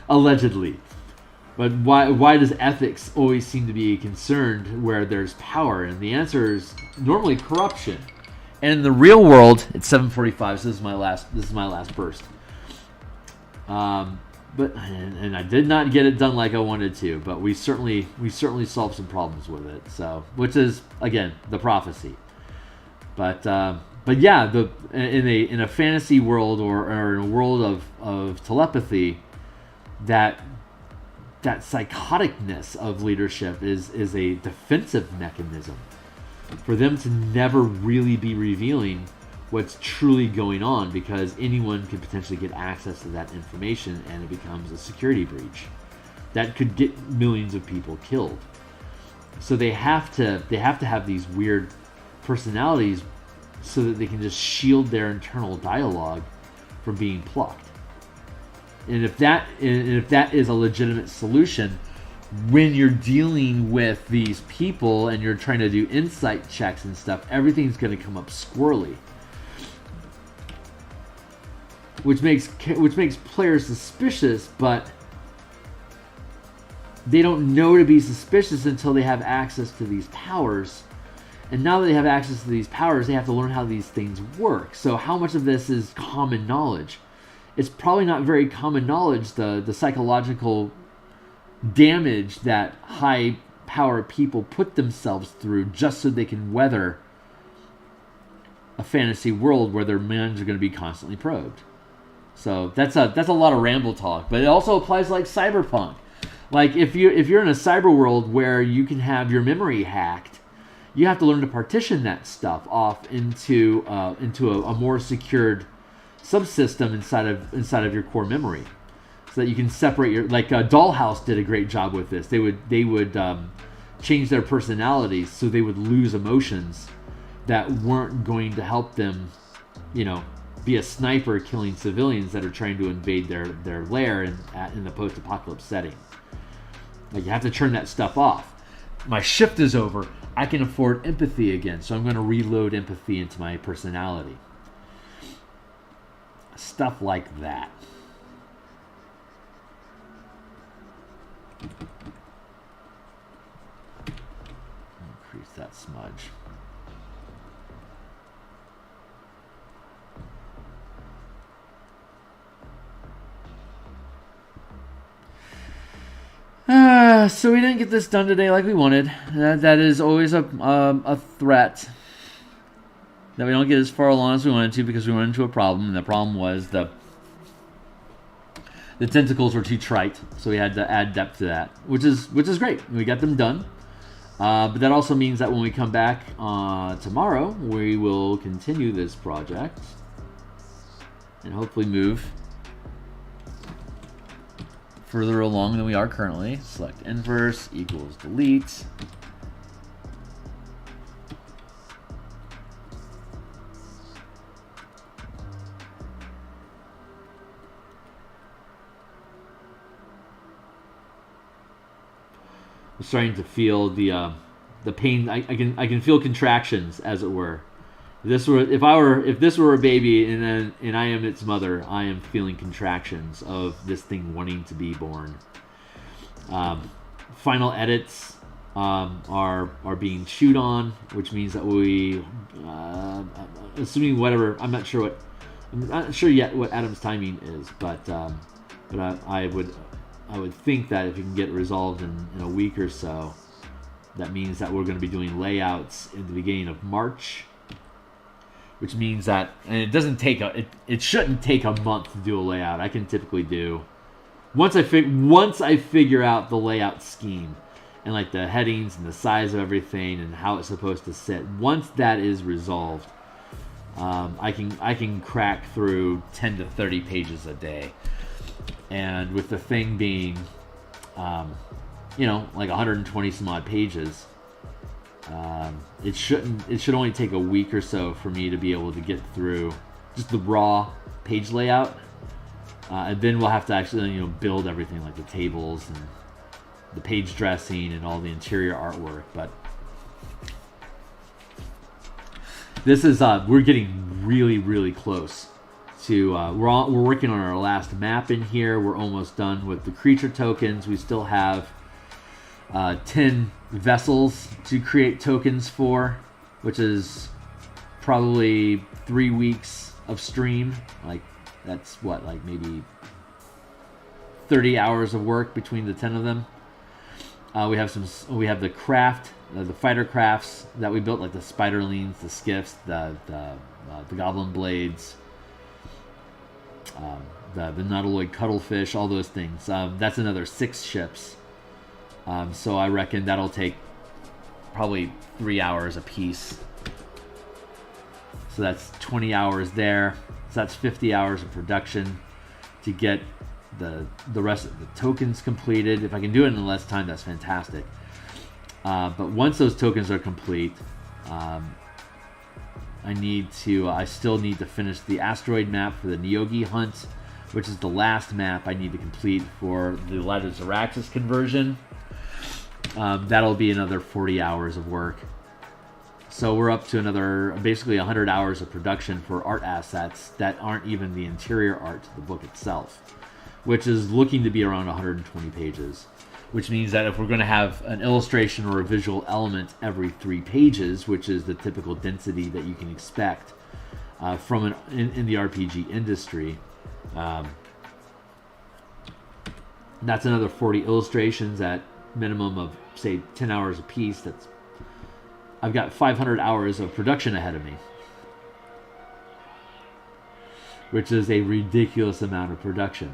Allegedly. But why does ethics always seem to be concerned where there's power? And the answer is normally corruption. And in the real world, it's 7:45, so this is my last burst. But I did not get it done like I wanted to, but we certainly solved some problems with it. So, which is again the prophecy. But yeah, in a fantasy world or in a world of telepathy, that psychoticness of leadership is a defensive mechanism for them to never really be revealing what's truly going on, because anyone could potentially get access to that information and it becomes a security breach that could get millions of people killed. So they have to have these weird personalities so that they can just shield their internal dialogue from being plucked. And if that is a legitimate solution, when you're dealing with these people and you're trying to do insight checks and stuff, everything's going to come up squirrely. Which makes players suspicious, but they don't know to be suspicious until they have access to these powers. And now that they have access to these powers, they have to learn how these things work. So how much of this is common knowledge? It's probably not very common knowledge, the psychological damage that high power people put themselves through just so they can weather a fantasy world where their minds are going to be constantly probed. So that's a lot of ramble talk, but it also applies like cyberpunk. Like if you're in a cyber world where you can have your memory hacked, you have to learn to partition that stuff off into a more secured subsystem inside of your core memory, so that you can separate your, like Dollhouse did a great job with this. They would change their personalities so they would lose emotions that weren't going to help them, you know, be a sniper killing civilians that are trying to invade their lair in the post-apocalypse setting. Like you have to turn that stuff off. My shift is over. I can afford empathy again, so I'm going to reload empathy into my personality. Stuff like that. Increase that smudge. So we didn't get this done today like we wanted. That is always a threat. That we don't get as far along as we wanted to because we went into a problem, and the problem was the tentacles were too trite, so we had to add depth to that, which is great. We got them done, but that also means that when we come back tomorrow, we will continue this project and hopefully move further along than we are currently. Select inverse equals delete. I'm starting to feel the pain. I can feel contractions, as it were. If this were a baby and I am its mother, I am feeling contractions of this thing wanting to be born. Final edits are being chewed on, which means that we, assuming whatever, I'm not sure yet what Adam's timing is, but I would think that if you can get it resolved in a week or so, that means that we're going to be doing layouts in the beginning of March, which means that, and it shouldn't take a month to do a layout. I can typically do, once I figure out the layout scheme and like the headings and the size of everything and how it's supposed to sit, once that is resolved, I can crack through 10 to 30 pages a day. And with the thing being, like 120 some odd pages, it should only take a week or so for me to be able to get through just the raw page layout, and then we'll have to actually build everything like the tables and the page dressing and all the interior artwork. But this is we're getting really close to we're working on our last map in here. We're almost done with the creature tokens. We still have 10 vessels to create tokens for, which is probably 3 weeks of stream. Like that's what, like maybe 30 hours of work between the 10 of them. We have the craft, the fighter crafts that we built, like the spiderlings, the skiffs, the goblin blades, the nautiloid cuttlefish, all those things. That's another 6 ships. So I reckon that'll take probably 3 hours a piece. So that's 20 hours there. So that's 50 hours of production to get the rest of the tokens completed. If I can do it in less time, that's fantastic. But once those tokens are complete, I still need to finish the asteroid map for the Theurgy hunt, which is the last map I need to complete for the Light of Zaraxis conversion. That'll be another 40 hours of work. So we're up to another basically 100 hours of production for art assets that aren't even the interior art to the book itself, which is looking to be around 120 pages, which means that if we're going to have an illustration or a visual element every 3 pages, which is the typical density that you can expect from in the RPG industry, that's another 40 illustrations at minimum of, say, 10 hours a piece. I've got 500 hours of production ahead of me, which is a ridiculous amount of production.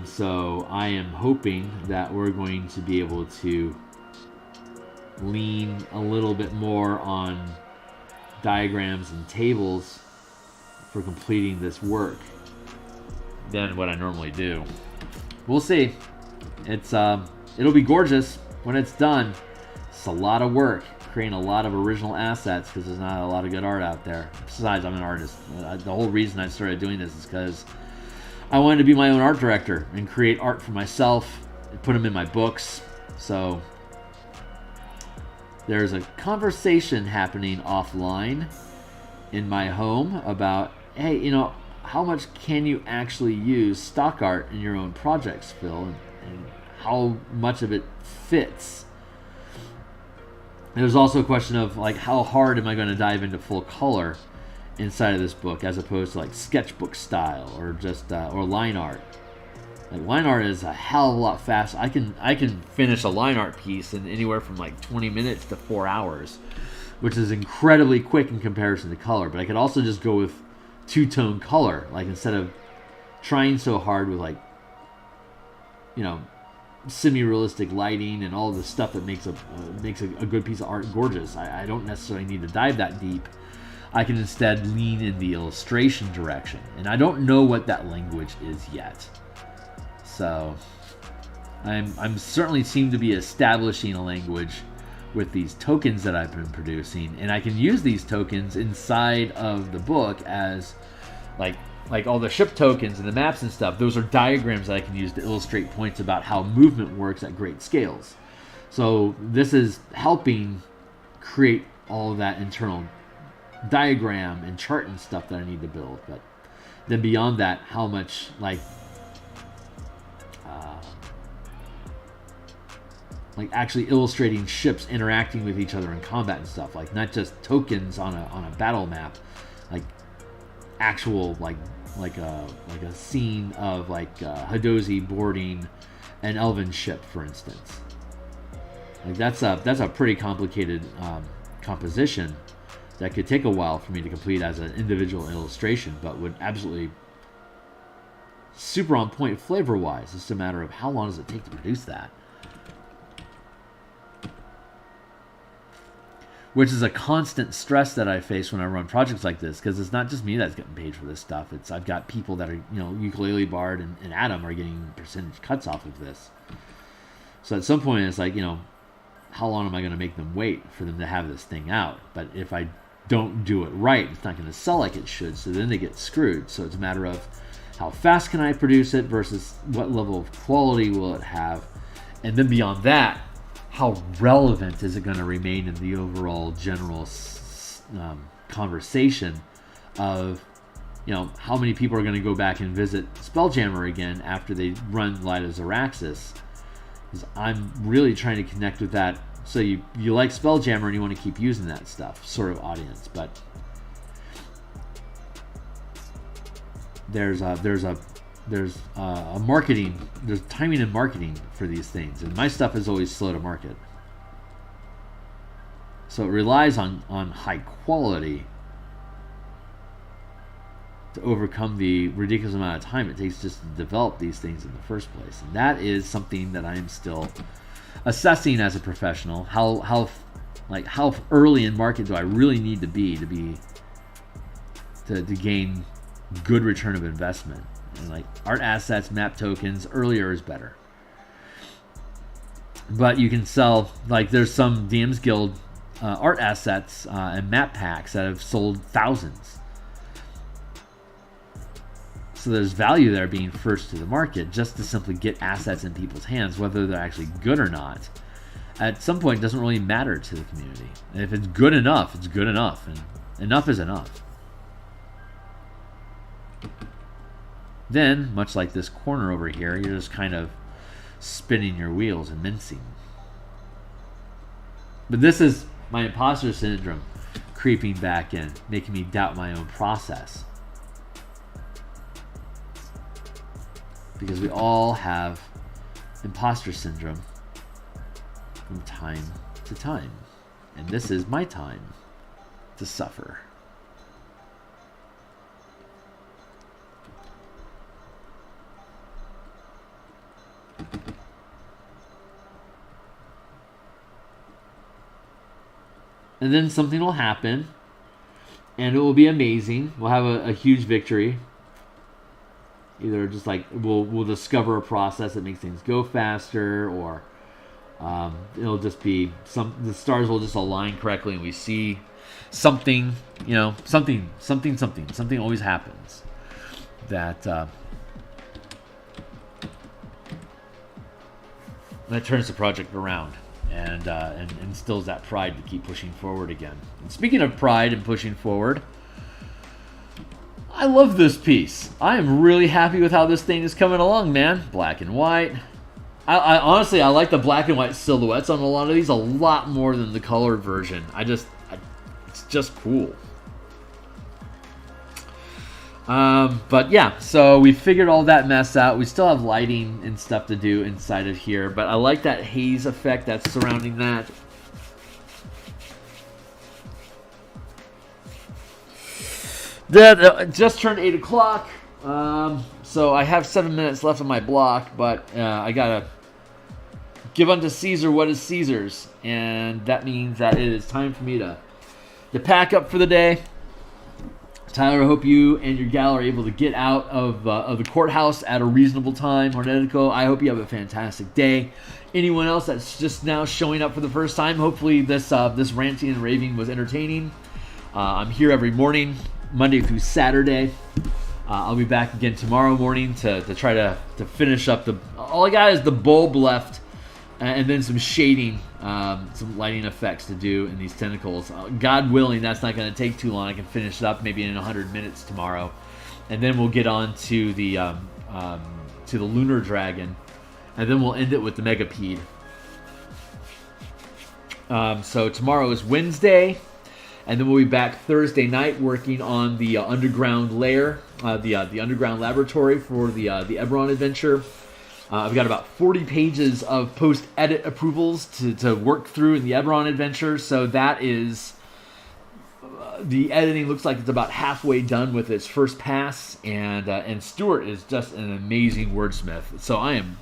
So I am hoping that we're going to be able to lean a little bit more on diagrams and tables for completing this work than what I normally do. We'll see. It'll be gorgeous when it's done. It's a lot of work creating a lot of original assets because there's not a lot of good art out there. Besides, I'm an artist. The whole reason I started doing this is because I wanted to be my own art director and create art for myself and put them in my books. So there's a conversation happening offline in my home about, hey, how much can you actually use stock art in your own projects, Phil, and how much of it fits? There's also a question of like, how hard am I going to dive into full color inside of this book, as opposed to like sketchbook style or just or line art. Like line art is a hell of a lot faster. I can finish a line art piece in anywhere from like 20 minutes to 4 hours, which is incredibly quick in comparison to color. But I could also just go with two-tone color, like instead of trying so hard with like semi-realistic lighting and all the stuff that makes a good piece of art gorgeous. I don't necessarily need to dive that deep. I can instead lean in the illustration direction, and I don't know what that language is yet. So I'm certainly seem to be establishing a language with these tokens that I've been producing, and I can use these tokens inside of the book as like all the ship tokens and the maps and stuff. Those are diagrams that I can use to illustrate points about how movement works at great scales. So this is helping create all of that internal diagram and chart and stuff that I need to build. But then beyond that, how much like actually illustrating ships interacting with each other in combat and stuff, like not just tokens on a battle map, like actual like a scene of like Hadozi boarding an elven ship, for instance. Like that's a pretty complicated composition that could take a while for me to complete as an individual illustration, but would absolutely super on point flavor wise. It's just a matter of how long does it take to produce that, which is a constant stress that I face when I run projects like this, because it's not just me that's getting paid for this stuff. I've got people that are, Ukulele Bard and Adam are getting percentage cuts off of this. So at some point it's like, how long am I going to make them wait for them to have this thing out? But if I don't do it right, it's not going to sell like it should, so then they get screwed. So it's a matter of how fast can I produce it versus what level of quality will it have, and then beyond that, how relevant is it going to remain in the overall general conversation of, how many people are going to go back and visit Spelljammer again after they run Light of Xeraxis. Because I'm really trying to connect with that. So you like Spelljammer and you want to keep using that stuff sort of audience, but there's marketing, there's timing and marketing for these things, and my stuff is always slow to market. So it relies on high quality to overcome the ridiculous amount of time it takes just to develop these things in the first place. And that is something that I am still assessing as a professional. How early in market do I really need to be to gain good return of investment? And like art assets, map tokens, earlier is better. But you can sell, like there's some DMsGuild art assets and map packs that have sold thousands. So there's value there being first to the market just to simply get assets in people's hands, whether they're actually good or not. At some point, it doesn't really matter to the community. And if it's good enough, it's good enough, and enough is enough. Then, much like this corner over here, you're just kind of spinning your wheels and mincing. But this is my imposter syndrome creeping back in, making me doubt my own process. Because we all have imposter syndrome from time to time. And this is my time to suffer. And then something will happen, and it will be amazing. We'll have a huge victory. Either just like we'll discover a process that makes things go faster, or it'll just be the stars will just align correctly, and we see something. Something always happens that turns the project around. And instills that pride to keep pushing forward again. And speaking of pride and pushing forward, I love this piece. I am really happy with how this thing is coming along, man. Black and white. I honestly, I like the black and white silhouettes on a lot of these a lot more than the colored version. It's just cool. But yeah, so we figured all that mess out. We still have lighting and stuff to do inside of here, but I like that haze effect that's surrounding that. Just turned 8 o'clock, so I have 7 minutes left on my block, but I gotta give unto Caesar what is Caesar's, and that means that it is time for me to pack up for the day. Tyler, I hope you and your gal are able to get out of the courthouse at a reasonable time. Hornetico, I hope you have a fantastic day. Anyone else that's just now showing up for the first time, hopefully this ranting and raving was entertaining. I'm here every morning, Monday through Saturday. I'll be back again tomorrow morning to try to finish up all I got is the bulb left, and then some shading, some lighting effects to do in these tentacles. God willing, that's not going to take too long. I can finish it up maybe in 100 minutes tomorrow, and then we'll get on to the lunar dragon, and then we'll end it with the megapede. So tomorrow is Wednesday, and then we'll be back Thursday night working on the underground lair, the underground laboratory for the Eberron adventure. I've got about 40 pages of post-edit approvals to work through in the Eberron adventure, so that is... the editing looks like it's about halfway done with its first pass, and Stuart is just an amazing wordsmith, so I am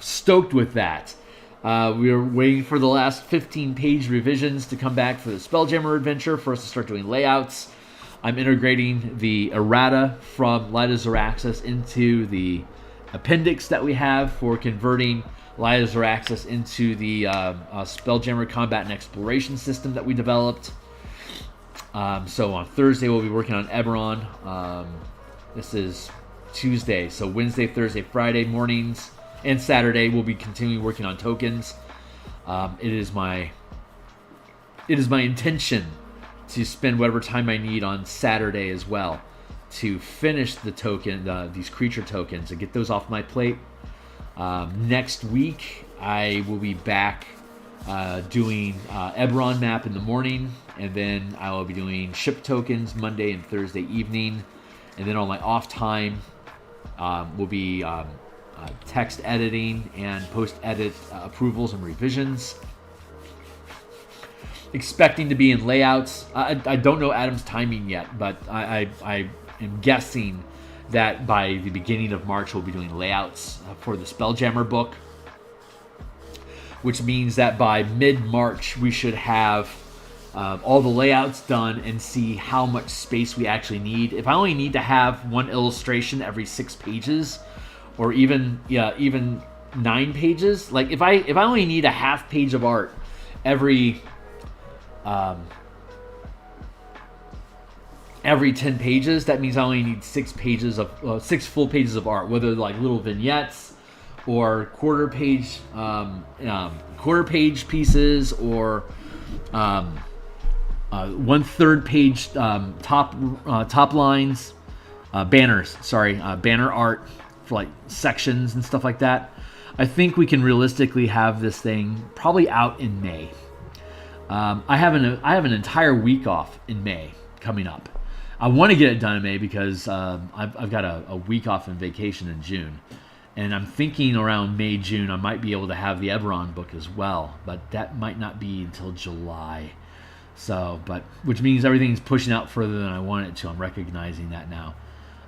stoked with that. We are waiting for the last 15-page revisions to come back for the Spelljammer adventure for us to start doing layouts. I'm integrating the errata from Light of Zaraxis into the appendix that we have for converting Light of Zaraxis into the Spelljammer combat and exploration system that we developed. So on Thursday we'll be working on Eberron. This is Tuesday, so Wednesday, Thursday, Friday mornings, and Saturday we'll be continuing working on tokens. It is my intention to spend whatever time I need on Saturday as well to finish the these creature tokens and get those off my plate. Next week I will be back doing Eberron map in the morning, and then I will be doing ship tokens Monday and Thursday evening, and then on my off time will be text editing and post-edit approvals and revisions. Expecting to be in layouts. I don't know Adam's timing yet, but I am guessing that by the beginning of March we'll be doing layouts for the Spelljammer book, which means that by mid-March we should have all the layouts done and see how much space we actually need. If I only need to have one illustration every 6 pages, or even 9 pages, like if I only need a half page of art every 10 pages, that means I only need 6 full pages of art, whether like little vignettes or quarter page pieces, or 1/3 page top lines, banner art for like sections and stuff like that. I think we can realistically have this thing probably out in May. I have an entire week off in May coming up. I want to get it done in May because I've got a week off in vacation in June. And I'm thinking around May, June, I might be able to have the Eberron book as well. But that might not be until July. Which means everything's pushing out further than I want it to. I'm recognizing that now.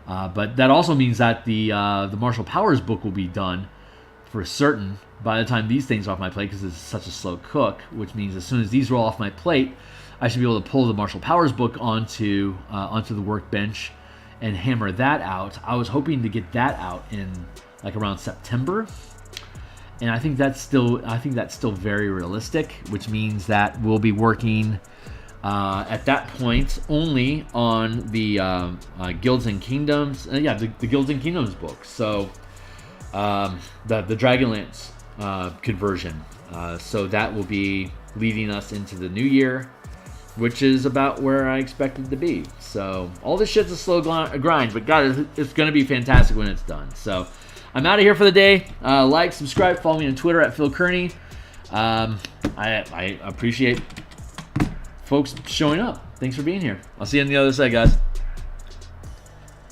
But that also means that the Martial Powers book will be done for certain by the time these things are off my plate, because it's such a slow cook, which means as soon as these roll off my plate, I should be able to pull the Martial Powers book onto the workbench and hammer that out. I was hoping to get that out in like around September, and I think that's still very realistic, which means that we'll be working at that point only on the Guilds and Kingdoms, the Guilds and Kingdoms book. So the Dragonlance conversion. So that will be leading us into the new year, which is about where I expected to be. So all this shit's a slow grind, but God, it's going to be fantastic when it's done. So I'm out of here for the day. Like, subscribe, follow me on Twitter at Phil Kearney. I appreciate folks showing up. Thanks for being here. I'll see you on the other side, guys.